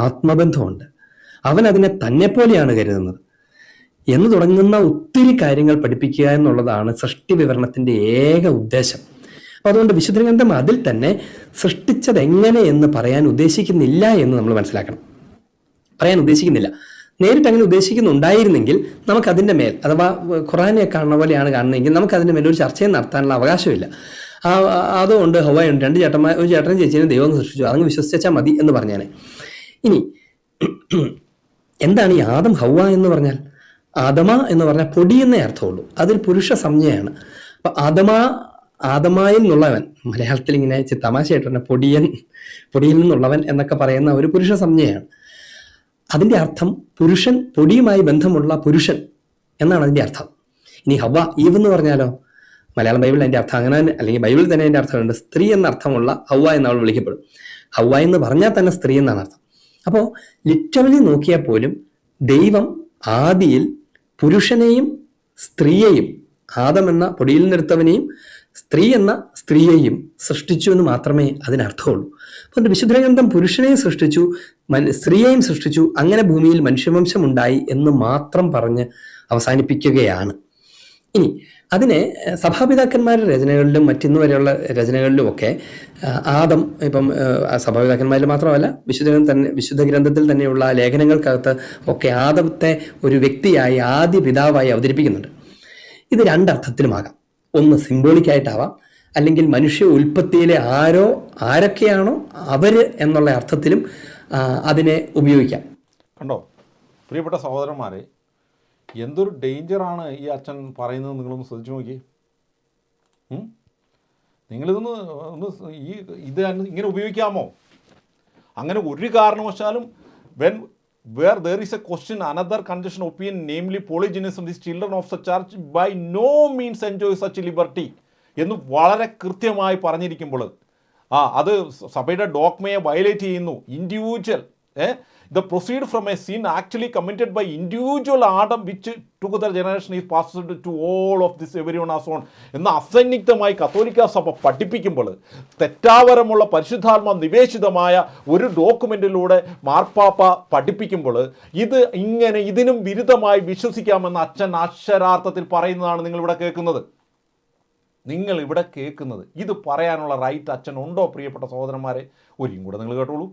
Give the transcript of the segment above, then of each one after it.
ആത്മബന്ധമുണ്ട്, അവൻ അതിനെ തന്നെ പോലെയാണ് കരുതുന്നത് എന്ന് തുടങ്ങുന്ന ഒത്തിരി കാര്യങ്ങൾ പഠിപ്പിക്കുക എന്നുള്ളതാണ് സൃഷ്ടി വിവരണത്തിന്റെ ഏക ഉദ്ദേശം. അപ്പൊ അതുകൊണ്ട് വിശുദ്ധ ഗ്രന്ഥം അതിൽ തന്നെ സൃഷ്ടിച്ചത് എങ്ങനെ എന്ന് പറയാൻ ഉദ്ദേശിക്കുന്നില്ല എന്ന് നമ്മൾ മനസ്സിലാക്കണം. പറയാൻ ഉദ്ദേശിക്കുന്നില്ല. നേരിട്ട് അങ്ങനെ ഉദ്ദേശിക്കുന്നുണ്ടായിരുന്നെങ്കിൽ നമുക്ക് അതിന്റെ മേൽ, അഥവാ ഖുറാനെ കാണുന്ന പോലെയാണ് കാണുന്നതെങ്കിൽ നമുക്ക് അതിന്റെ മേൽ ഒരു ചർച്ചയും നടത്താനുള്ള അവകാശമില്ല. അതുകൊണ്ട് ഹവ്വയുണ്ട്, ഒരു ചേട്ടനും ചേച്ചീനും ദൈവം സൃഷ്ടിച്ചു, അതങ്ങ് വിശ്വസിച്ചാൽ മതി എന്ന് പറഞ്ഞാനെ. ഇനി എന്താണ് ഈ ആദം ഹവ്വ എന്ന് പറഞ്ഞാൽ? ആദമ എന്ന് പറഞ്ഞാൽ പൊടി എന്നേ അർത്ഥമുള്ളൂ. അതൊരു പുരുഷ സംജ്ഞയാണ്. അപ്പൊ ആദമായിൽ നിന്നുള്ളവൻ, മലയാളത്തിൽ ഇങ്ങനെ തമാശയായിട്ട് പറഞ്ഞ പൊടിയിൽ നിന്നുള്ളവൻ എന്നൊക്കെ പറയുന്ന ഒരു പുരുഷ സംജ്ഞയാണ്. അതിന്റെ അർത്ഥം പുരുഷൻ, പൊടിയുമായി ബന്ധമുള്ള പുരുഷൻ എന്നാണ് അതിന്റെ അർത്ഥം. ഇനി ഹവ്വ, ഈവ് എന്ന് പറഞ്ഞാലോ? മലയാളം ബൈബിളിൽ അതിന്റെ അർത്ഥം അങ്ങനെ തന്നെ, അല്ലെങ്കിൽ ബൈബിളിൽ തന്നെ അതിന്റെ അർത്ഥമുണ്ട്. സ്ത്രീ എന്ന അർത്ഥമുള്ള ഹവ്വ എന്ന് അവൾ വിളിക്കപ്പെടും. ഹവ്വ എന്ന് പറഞ്ഞാൽ തന്നെ സ്ത്രീ എന്നാണ് അർത്ഥം. അപ്പോൾ ലിറ്ററലി നോക്കിയാൽ പോലും ദൈവം ആദിയിൽ പുരുഷനെയും സ്ത്രീയെയും, ആദം എന്ന പൊടിയിൽ നിന്നെടുത്തവനെയും സ്ത്രീ എന്ന സ്ത്രീയെയും സൃഷ്ടിച്ചു എന്ന് മാത്രമേ അതിനർത്ഥമുള്ളൂ. അതുകൊണ്ട് വിശുദ്ധ ഗ്രന്ഥം പുരുഷനെയും സൃഷ്ടിച്ചു, സ്ത്രീയെയും സൃഷ്ടിച്ചു, അങ്ങനെ ഭൂമിയിൽ മനുഷ്യവംശം ഉണ്ടായി എന്ന് മാത്രം പറഞ്ഞ് അവസാനിപ്പിക്കുകയാണ്. ഇനി അതിനെ സഭാപിതാക്കന്മാരുടെ രചനകളിലും മറ്റിന്നു വരെയുള്ള രചനകളിലും ഒക്കെ ആദം, ഇപ്പം സഭാപിതാക്കന്മാരിൽ മാത്രമല്ല വിശുദ്ധ ഗ്രന്ഥത്തിൽ തന്നെയുള്ള ലേഖനങ്ങൾക്കകത്ത് ഒക്കെ ആദത്തെ ഒരു വ്യക്തിയായി, ആദ്യ പിതാവായി അവതരിപ്പിക്കുന്നുണ്ട്. ഇത് രണ്ടർത്ഥത്തിലുമാകാം. ഒന്ന് സിംബോളിക്കായിട്ടാവാം, അല്ലെങ്കിൽ മനുഷ്യ ഉൽപ്പത്തിയിലെ ആരൊക്കെയാണോ അവര് എന്നുള്ള അർത്ഥത്തിലും അതിനെ ഉപയോഗിക്കാം. കണ്ടോ പ്രിയപ്പെട്ട സഹോദരന്മാരെ, എന്തൊരു ഡേഞ്ചറാണ് ഈ അച്ഛൻ പറയുന്നത് നിങ്ങളൊന്ന് ശ്രദ്ധിച്ചു നോക്കി. നിങ്ങളിതൊന്ന് ഇത് ഇങ്ങനെ ഉപയോഗിക്കാമോ? അങ്ങനെ ഒരു കാരണവശാലും where there is a question, another condition opinion, namely polygenism, these children of the church by no means enjoy such liberty എന്ന് വളരെ കൃത്യമായി പറഞ്ഞിരിക്കുമ്പോൾ അത് സഭയുടെ ഡോക്മയെ വയലേറ്റ് ചെയ്യുന്നു. Individual the proceed from a sin actually committed by individual Adam which took the generation is passed to all of this everyone has on എന്ന് അസന്നിഗ്ധമായി കത്തോലിക്ക സഭ പഠിപ്പിക്കുമ്പോൾ, തെറ്റാവരമുള്ള പരിശുദ്ധാത്മ നിവേശിതമായ ഒരു ഡോക്യുമെൻറ്റിലൂടെ മാർപ്പാപ്പ പഠിപ്പിക്കുമ്പോൾ, ഇതിനും വിരുദ്ധമായി വിശ്വസിക്കാമെന്ന് അച്ഛൻ അക്ഷരാർത്ഥത്തിൽ പറയുന്നതാണ് നിങ്ങളിവിടെ കേൾക്കുന്നത്. ഇത് പറയാനുള്ള റൈറ്റ് അച്ഛനുണ്ടോ പ്രിയപ്പെട്ട സഹോദരന്മാരെ? ഒരിക്കലും കൂടെ നിങ്ങൾ കേട്ടോളൂ.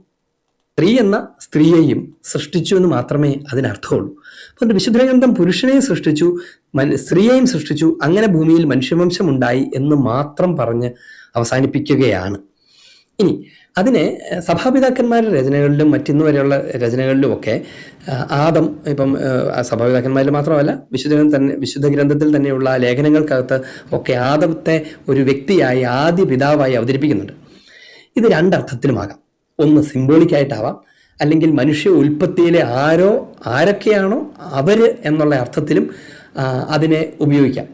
സ്ത്രീ എന്ന സ്ത്രീയെയും സൃഷ്ടിച്ചു എന്ന് മാത്രമേ അതിനർത്ഥമുള്ളൂ. അതുകൊണ്ട് വിശുദ്ധ ഗ്രന്ഥം പുരുഷനെയും സൃഷ്ടിച്ചു, സ്ത്രീയെയും സൃഷ്ടിച്ചു, അങ്ങനെ ഭൂമിയിൽ മനുഷ്യവംശം ഉണ്ടായി എന്ന് മാത്രം പറഞ്ഞ് അവസാനിപ്പിക്കുകയാണ്. ഇനി അതിനെ സഭാപിതാക്കന്മാരുടെ രചനകളിലും മറ്റിന്നു വരെയുള്ള രചനകളിലും ഒക്കെ ആദം, ഇപ്പം സഭാപിതാക്കന്മാരിൽ മാത്രമല്ല വിശുദ്ധ ഗ്രന്ഥത്തിൽ തന്നെയുള്ള ലേഖനങ്ങൾക്കകത്ത് ഒക്കെ ആദത്തെ ഒരു വ്യക്തിയായി, ആദ്യ പിതാവായി അവതരിപ്പിക്കുന്നുണ്ട്. ഇത് രണ്ടർത്ഥത്തിലുമാകാം. ഒന്ന് സിംബോളിക്കായിട്ടാവാം, അല്ലെങ്കിൽ മനുഷ്യ ഉൽപ്പത്തിയിലെ ആരൊക്കെയാണോ അവര് എന്നുള്ള അർത്ഥത്തിലും അതിനെ ഉപയോഗിക്കാം.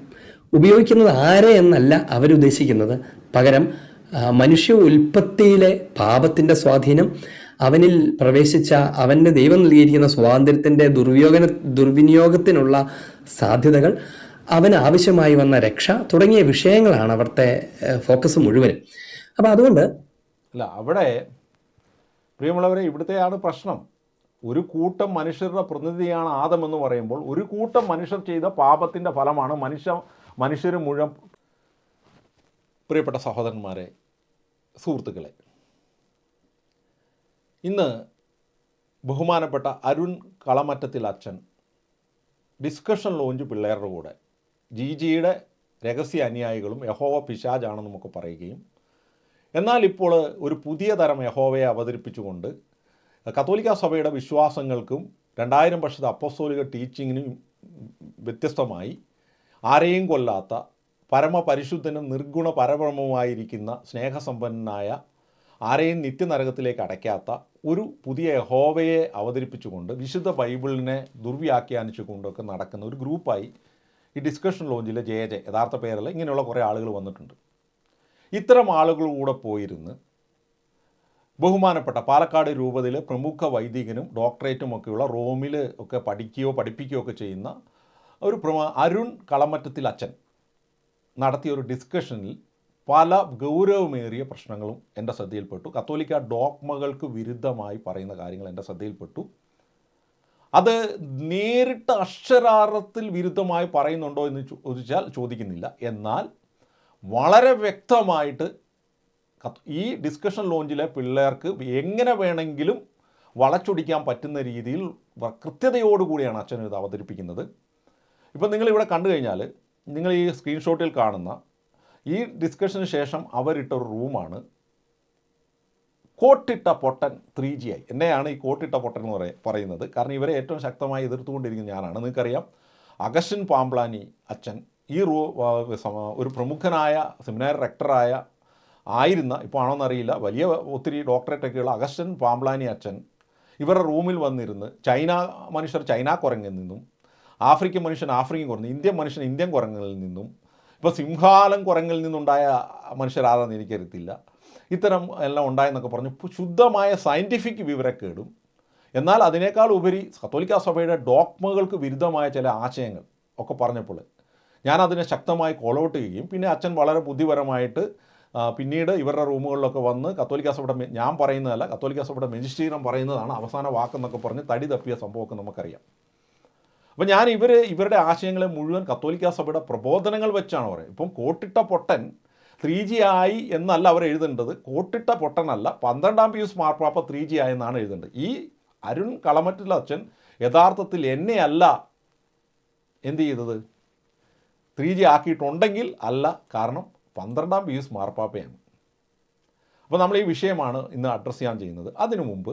ഉപയോഗിക്കുന്നത് ആരെ എന്നല്ല അവരുദ്ദേശിക്കുന്നത്, പകരം മനുഷ്യ ഉൽപ്പത്തിയിലെ പാപത്തിൻ്റെ സ്വാധീനം, അവനിൽ പ്രവേശിച്ച അവന് ദൈവം നൽകിയിരിക്കുന്ന സ്വാതന്ത്ര്യത്തിൻ്റെ ദുർവിനിയോഗത്തിനുള്ള സാധ്യതകൾ, അവന് ആവശ്യമായി വന്ന രക്ഷ തുടങ്ങിയ വിഷയങ്ങളാണ് അവിടുത്തെ ഫോക്കസ് മുഴുവനും. അപ്പം അതുകൊണ്ട് അവിടെ പ്രിയമുള്ളവരെ, ഇവിടുത്തെയാണ് പ്രശ്നം. ഒരു കൂട്ടം മനുഷ്യരുടെ പ്രതിനിധിയാണ് ആദം എന്ന് പറയുമ്പോൾ, ഒരു കൂട്ടം മനുഷ്യർ ചെയ്ത പാപത്തിൻ്റെ ഫലമാണ് മനുഷ്യർ മുഴുവൻ. പ്രിയപ്പെട്ട സഹോദരന്മാരെ, സുഹൃത്തുക്കളെ, ഇന്ന് ബഹുമാനപ്പെട്ട അരുൺ കളമറ്റത്തിൽ അച്ഛൻ ഡിസ്കഷൻ ലോഞ്ച് പിള്ളേരുടെ കൂടെ ജിയുടെ രഹസ്യ അനുയായികളും യഹോവ പിശാചാണെന്നുമൊക്കെ പറയുകയും, എന്നാൽ ഇപ്പോൾ ഒരു പുതിയ തരം യഹോവയെ അവതരിപ്പിച്ചുകൊണ്ട് കത്തോലിക്ക സഭയുടെ വിശ്വാസങ്ങൾക്കും 2000 വർഷത്തെ അപ്പോസ്തോലിക ടീച്ചിങ്ങിനും വ്യത്യസ്തമായി ആരെയും കൊല്ലാത്ത പരമപരിശുദ്ധനും നിർഗുണ പരബ്രഹ്മവുമായിരിക്കുന്ന സ്നേഹസമ്പന്നനായ, ആരെയും നിത്യനരകത്തിലേക്ക് അടയ്ക്കാത്ത ഒരു പുതിയ യഹോവയെ അവതരിപ്പിച്ചുകൊണ്ട് വിശുദ്ധ ബൈബിളിനെ ദുർവ്യാഖ്യാനിച്ചുകൊണ്ടൊക്കെ നടക്കുന്ന ഒരു ഗ്രൂപ്പായി ഈ ഡിസ്കഷൻ ലോഞ്ചിലെ ജെ യഥാർത്ഥ പേരല്ല, ഇങ്ങനെയുള്ള കുറേ ആളുകൾ വന്നിട്ടുണ്ട്. ഇത്തരം ആളുകൾ കൂടെ പോയിരുന്ന് ബഹുമാനപ്പെട്ട പാലക്കാട് രൂപതയിലെ പ്രമുഖ വൈദികനും ഡോക്ടറേറ്റും ഒക്കെയുള്ള റോമിൽ ഒക്കെ പഠിപ്പിക്കുകയോ ഒക്കെ ചെയ്യുന്ന ഒരു അരുൺ കളമറ്റത്തിൽ അച്ഛൻ നടത്തിയ ഒരു ഡിസ്കഷനിൽ പല ഗൗരവമേറിയ പ്രശ്നങ്ങളും എൻ്റെ ശ്രദ്ധയിൽപ്പെട്ടു. കത്തോലിക്ക ഡോഗ്മകൾക്ക് വിരുദ്ധമായി പറയുന്ന കാര്യങ്ങൾ എൻ്റെ ശ്രദ്ധയിൽപ്പെട്ടു. അത് നേരിട്ട് അക്ഷരാർത്ഥത്തിൽ വിരുദ്ധമായി പറയുന്നുണ്ടോ എന്ന് ചോദിച്ചാൽ ചോദിക്കുന്നില്ല. എന്നാൽ വളരെ വ്യക്തമായിട്ട് ഈ ഡിസ്കഷൻ ലോഞ്ചിലെ പിള്ളേർക്ക് എങ്ങനെ വേണമെങ്കിലും വളച്ചൊടിക്കാൻ പറ്റുന്ന രീതിയിൽ കൃത്യതയോടുകൂടിയാണ് അച്ഛൻ ഇത് അവതരിപ്പിക്കുന്നത്. ഇപ്പം നിങ്ങളിവിടെ കണ്ടു കഴിഞ്ഞാൽ നിങ്ങൾ ഈ സ്ക്രീൻഷോട്ടിൽ കാണുന്ന ഈ ഡിസ്കഷന് ശേഷം അവരിട്ടൊരു റൂമാണ് കോട്ടിട്ട പൊട്ടൻ 3GI. എന്നെയാണ് ഈ കോട്ടിട്ട പൊട്ടൻ എന്ന് പറയുന്നത്. കാരണം ഇവരെ ഏറ്റവും ശക്തമായി എതിർത്തുകൊണ്ടിരിക്കുന്ന ഞാനാണ്. നിങ്ങൾക്കറിയാം, അഗസ്റ്റിൻ പാംപ്ലാനി അച്ഛൻ ഈ ഒരു പ്രമുഖനായ സെമിനാരി റെക്ടറായ ആയിരുന്ന, ഇപ്പോൾ ആണോന്നറിയില്ല, വലിയ ഒത്തിരി ഡോക്ടറേറ്റൊക്കെയുള്ള അഗസ്റ്റിൻ പാംപ്ലാനി അച്ഛൻ ഇവരുടെ റൂമിൽ വന്നിരുന്ന് ചൈന മനുഷ്യർ ചൈന കുരങ്ങിൽ നിന്നും, ആഫ്രിക്കൻ മനുഷ്യൻ ആഫ്രിക്കൻ കുരങ്ങ്, ഇന്ത്യൻ മനുഷ്യൻ ഇന്ത്യൻ കുരങ്ങളിൽ നിന്നും, ഇപ്പോൾ സിംഹാലം കുരങ്ങിൽ നിന്നുണ്ടായ മനുഷ്യരാണെന്ന് എനിക്കറിയത്തില്ല, ഇത്തരം എല്ലാം ഉണ്ടായെന്നൊക്കെ പറഞ്ഞു ശുദ്ധമായ സയൻറ്റിഫിക് വിവരക്കേടും. എന്നാൽ അതിനേക്കാൾ ഉപരി കത്തോലിക്ക സഭയുടെ ഡോഗ്മകൾക്ക് വിരുദ്ധമായ ചില ആശയങ്ങൾ ഒക്കെ പറഞ്ഞപ്പോൾ ഞാനതിനെ ശക്തമായി കോൾ ഔട്ട് ചെയ്യുകയും പിന്നെ അച്ഛൻ വളരെ ബുദ്ധിപരമായിട്ട് പിന്നീട് ഇവരുടെ റൂമുകളിലൊക്കെ വന്ന് കത്തോലിക്ക സഭയുടെ, ഞാൻ പറയുന്നതല്ല, കത്തോലിക്ക സഭയുടെ മെജിസ്ട്രീനം പറയുന്നതാണ് അവസാന വാക്കെന്നൊക്കെ പറഞ്ഞ് തടി തപ്പിയ സംഭവമൊക്കെ നമുക്കറിയാം. അപ്പോൾ ഞാൻ ഇവരുടെ ആശയങ്ങളെ മുഴുവൻ കത്തോലിക്ക സഭയുടെ പ്രബോധനങ്ങൾ വെച്ചാണ് പറയുന്നത്. ഇപ്പം കോട്ടിട്ട പൊട്ടൻ 3GI എന്നല്ല അവർ എഴുതേണ്ടത്, കോട്ടിട്ട പൊട്ടനല്ല, 12-ാം പിയൂസ് മാർപ്പാപ്പ 3GI എന്നാണ് എഴുതേണ്ടത്. ഈ അരുൺ കളമറ്റിൽ അച്ഛൻ യഥാർത്ഥത്തിൽ എന്നെയല്ല എന്ത് ചെയ്തത് 3G ആക്കിയിട്ടുണ്ടെങ്കിൽ അല്ല, കാരണം 12-ാം പിയൂസ് മാർപ്പാപ്പയാണ്. അപ്പോൾ നമ്മൾ ഈ വിഷയമാണ് ഇന്ന് അഡ്രസ്സ് ചെയ്യാൻ ചെയ്യുന്നത്. അതിനു മുമ്പ്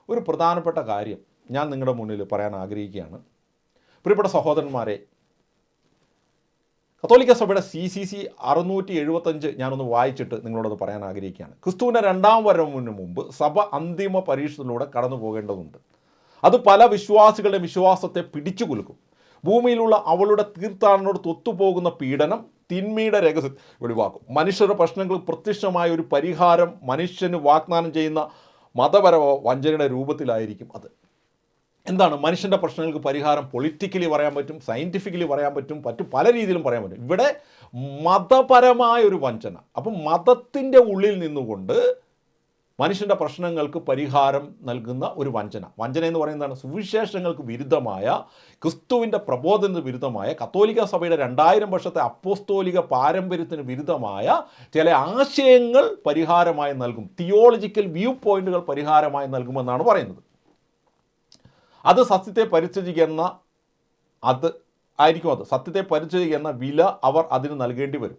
ഒരു പ്രധാനപ്പെട്ട കാര്യം ഞാൻ നിങ്ങളുടെ മുന്നിൽ പറയാൻ ആഗ്രഹിക്കുകയാണ്. പ്രിയപ്പെട്ട സഹോദരന്മാരെ, കത്തോലിക്ക സഭയുടെ CCC 675 ഞാനൊന്ന് വായിച്ചിട്ട് നിങ്ങളോടത് പറയാൻ ആഗ്രഹിക്കുകയാണ്. ക്രിസ്തുവിൻ്റെ 2ാം വരവിന് മുമ്പ് സഭ അന്തിമ പരീക്ഷണത്തിലൂടെ കടന്നു പോകേണ്ടതുണ്ട്. അത് പല വിശ്വാസികളുടെ വിശ്വാസത്തെ പിടിച്ചു കുലുക്കും. ഭൂമിയിലുള്ള അവളുടെ തീർത്ഥാടനോട് തൊത്തുപോകുന്ന പീഡനം തിന്മയുടെ രഹസ്യം ഒഴിവാക്കും. മനുഷ്യരുടെ പ്രശ്നങ്ങൾ പ്രത്യക്ഷമായ ഒരു പരിഹാരം മനുഷ്യന് വാഗ്ദാനം ചെയ്യുന്ന മതപരമോ വഞ്ചനയുടെ രൂപത്തിലായിരിക്കും അത്. എന്താണ് മനുഷ്യൻ്റെ പ്രശ്നങ്ങൾക്ക് പരിഹാരം? പൊളിറ്റിക്കലി പറയാൻ പറ്റും, സയൻറ്റിഫിക്കലി പറയാൻ പറ്റും, പല രീതിയിലും പറയാൻ പറ്റും. ഇവിടെ മതപരമായ ഒരു വഞ്ചന. അപ്പം മതത്തിൻ്റെ ഉള്ളിൽ നിന്നുകൊണ്ട് മനുഷ്യൻ്റെ പ്രശ്നങ്ങൾക്ക് പരിഹാരം നൽകുന്ന ഒരു വഞ്ചന എന്ന് പറയുന്നതാണ് സുവിശേഷങ്ങൾക്ക് വിരുദ്ധമായ, ക്രിസ്തുവിൻ്റെ പ്രബോധനത്തിന് വിരുദ്ധമായ, കത്തോലിക്ക സഭയുടെ 2000 വർഷത്തെ അപ്പോസ്തോലിക പാരമ്പര്യത്തിന് വിരുദ്ധമായ ചില ആശയങ്ങൾ പരിഹാരമായി നൽകും. തിയോളജിക്കൽ വ്യൂ പോയിന്റുകൾ പരിഹാരമായി നൽകുമെന്നാണ് പറയുന്നത്. അത് സത്യത്തെ പരിത്യജിക്കുന്ന സത്യത്തെ പരിത്യജിക്കുന്ന വില അവർ അതിന് നൽകേണ്ടി വരും.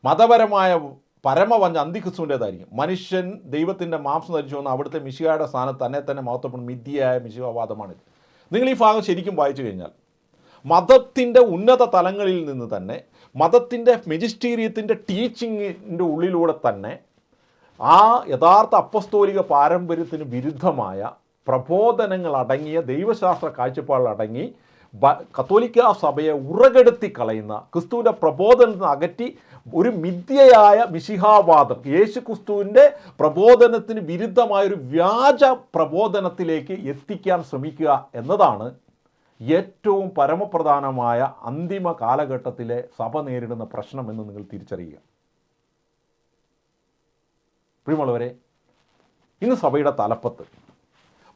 മതപരമായ പരമവഞ്ചന അന്തിക്രിസ്തുവിൻ്റേതായിരിക്കും. മനുഷ്യൻ ദൈവത്തിൻ്റെ മാംസം ധരിച്ചു വന്ന അവിടുത്തെ മിശിഹായുടെ സ്ഥാനത്ത് തന്നെ മഹത്വപ്പെടുന്ന മിഥ്യയായ മിശിഹാവാദമാണിത്. നിങ്ങൾ ഈ ഭാഗം ശരിക്കും വായിച്ചു കഴിഞ്ഞാൽ മതത്തിൻ്റെ ഉന്നത തലങ്ങളിൽ നിന്ന് തന്നെ, മതത്തിൻ്റെ മെജിസ്റ്റീരിയത്തിൻ്റെ ടീച്ചിങ്ങിൻ്റെ ഉള്ളിലൂടെ തന്നെ ആ യഥാർത്ഥ അപ്പസ്തോലിക പാരമ്പര്യത്തിന് വിരുദ്ധമായ പ്രബോധനങ്ങൾ അടങ്ങിയ, ദൈവശാസ്ത്ര കാഴ്ചപ്പാടിലടങ്ങി കത്തോലിക്ക സഭയെ ഉറകെടുത്തി കളയുന്ന, ക്രിസ്തുവിൻ്റെ പ്രബോധനത്തിന് അകറ്റി ഒരു മിഥ്യയായ മിശിഹാവാദം, യേശു ക്രിസ്തുവിൻ്റെ പ്രബോധനത്തിന് വിരുദ്ധമായൊരു വ്യാജ പ്രബോധനത്തിലേക്ക് എത്തിക്കാൻ ശ്രമിക്കുക എന്നതാണ് ഏറ്റവും പരമപ്രധാനമായ അന്തിമ കാലഘട്ടത്തിലെ സഭ നേരിടുന്ന പ്രശ്നമെന്ന് നിങ്ങൾ തിരിച്ചറിയുക. പ്രിയമുള്ളവരെ, ഇന്ന് സഭയുടെ തലപ്പത്ത്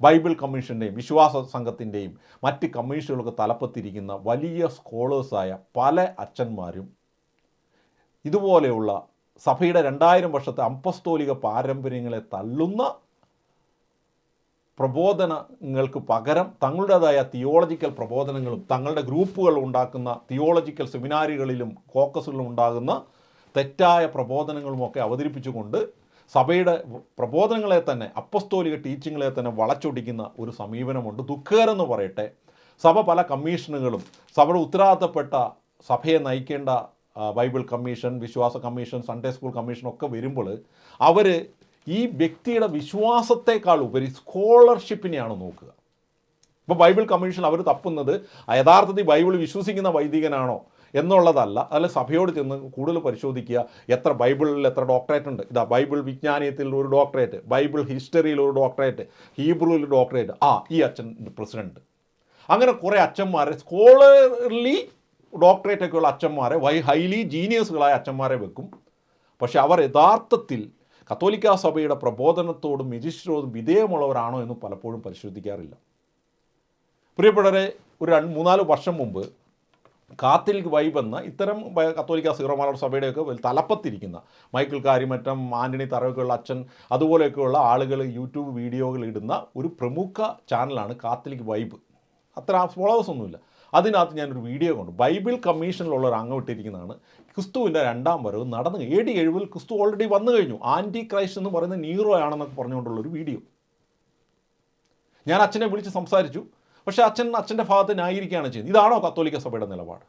ബൈബിൾ കമ്മീഷൻ്റെയും വിശ്വാസ സംഘത്തിൻ്റെയും മറ്റ് കമ്മീഷനുകൾക്ക് തലപ്പത്തിരിക്കുന്ന വലിയ സ്കോളേഴ്സായ പല അച്ഛന്മാരും ഇതുപോലെയുള്ള സഭയുടെ 2000 വർഷത്തെ അപ്പസ്തോലിക പാരമ്പര്യങ്ങളെ തള്ളുന്ന പ്രബോധനങ്ങൾക്ക് പകരം തങ്ങളുടേതായ തിയോളജിക്കൽ പ്രബോധനങ്ങളും തങ്ങളുടെ ഗ്രൂപ്പുകൾ ഉണ്ടാക്കുന്ന തിയോളജിക്കൽ സെമിനാരികളിലും കോക്കസുകളിലും ഉണ്ടാകുന്ന തെറ്റായ പ്രബോധനങ്ങളുമൊക്കെ അവതരിപ്പിച്ചുകൊണ്ട് സഭയുടെ പ്രബോധനങ്ങളെ തന്നെ, അപ്പസ്തോലിക ടീച്ചിങ്ങളെ തന്നെ വളച്ചൊടിക്കുന്ന ഒരു സമീപനമുണ്ട്. ദുഃഖകരെന്ന് പറയട്ടെ, സഭ പല കമ്മീഷനുകളും, സഭയുടെ ഉത്തരവാദിത്തപ്പെട്ട സഭയെ നയിക്കേണ്ട ബൈബിൾ കമ്മീഷൻ, വിശ്വാസ കമ്മീഷൻ, സൺഡേ സ്കൂൾ കമ്മീഷനൊക്കെ വരുമ്പോൾ അവർ ഈ വ്യക്തിയുടെ വിശ്വാസത്തെക്കാൾ ഉപരി സ്കോളർഷിപ്പിനെയാണ് നോക്കുക. ഇപ്പോൾ ബൈബിൾ കമ്മീഷൻ അവർ തപ്പുന്നത് യഥാർത്ഥത്തിൽ ബൈബിൾ വിശ്വസിക്കുന്ന വൈദികനാണോ എന്നുള്ളതല്ല. അതിൽ സഭയോട് ചെന്ന് കൂടുതൽ പരിശോധിക്കുക, എത്ര ബൈബിളിൽ എത്ര ഡോക്ടറേറ്റ് ഉണ്ട്. ഇതാ ബൈബിൾ വിജ്ഞാനീയത്തിൽ ഒരു ഡോക്ടറേറ്റ്, ബൈബിൾ ഹിസ്റ്ററിയിൽ ഒരു ഡോക്ടറേറ്റ്, ഹീബ്രുവിൽ ഒരു ഡോക്ടറേറ്റ്, ഈ അച്ഛൻ പ്രസിഡൻറ്റ്. അങ്ങനെ കുറേ അച്ഛന്മാരെ, സ്കോളർലി ഡോക്ടറേറ്റൊക്കെയുള്ള അച്ഛന്മാരെ, ഹൈലി ജീനിയസുകളായ അച്ഛന്മാരെ വെക്കും. പക്ഷെ അവർ യഥാർത്ഥത്തിൽ കത്തോലിക്കാ സഭയുടെ പ്രബോധനത്തോടും മെജിസ്ട്രോടും വിധേയമുള്ളവരാണോ എന്ന് പലപ്പോഴും പരിശോധിക്കാറില്ല. പ്രിയപ്പെട്ടവരെ, ഒരു 3-4 വർഷം മുമ്പ് കാത്തലിക് വൈബ് എന്ന ഇത്തരം കത്തോലിക്ക സീറോ മലബാർ സഭയുടെയൊക്കെ തലപ്പത്തിരിക്കുന്ന മൈക്കിൾ കാരിമറ്റം, ആൻ്റണി തറവൊക്കെയുള്ള അച്ഛൻ, അതുപോലെയൊക്കെയുള്ള ആളുകൾ യൂട്യൂബ് വീഡിയോകൾ ഇടുന്ന ഒരു പ്രമുഖ ചാനലാണ് കാത്തലിക് വൈബ്. അത്ര ഫോളോവേഴ്സ് ഒന്നുമില്ല. അതിനകത്ത് ഞാനൊരു വീഡിയോ കണ്ടു. ബൈബിൾ കമ്മീഷനിലുള്ള ഒരു അംഗം ഇട്ടിരിക്കുന്നതാണ് ക്രിസ്തുവിൻ്റെ 2ാം വരവ് നടന്നു. AD 70 ക്രിസ്തു ഓൾറെഡി വന്നു കഴിഞ്ഞു, ആൻറ്റി ക്രൈസ്റ്റ് എന്ന് പറയുന്ന നീറോ ആണെന്നൊക്കെ പറഞ്ഞുകൊണ്ടുള്ളൊരു വീഡിയോ. ഞാൻ അച്ഛനെ വിളിച്ച് സംസാരിച്ചു. പക്ഷേ അച്ഛൻ്റെ ഭാഗത്ത് ന്യായീകരിക്കുകയാണ് ചെയ്യുന്നത്. ഇതാണോ കത്തോലിക്ക സഭയുടെ നിലപാട്?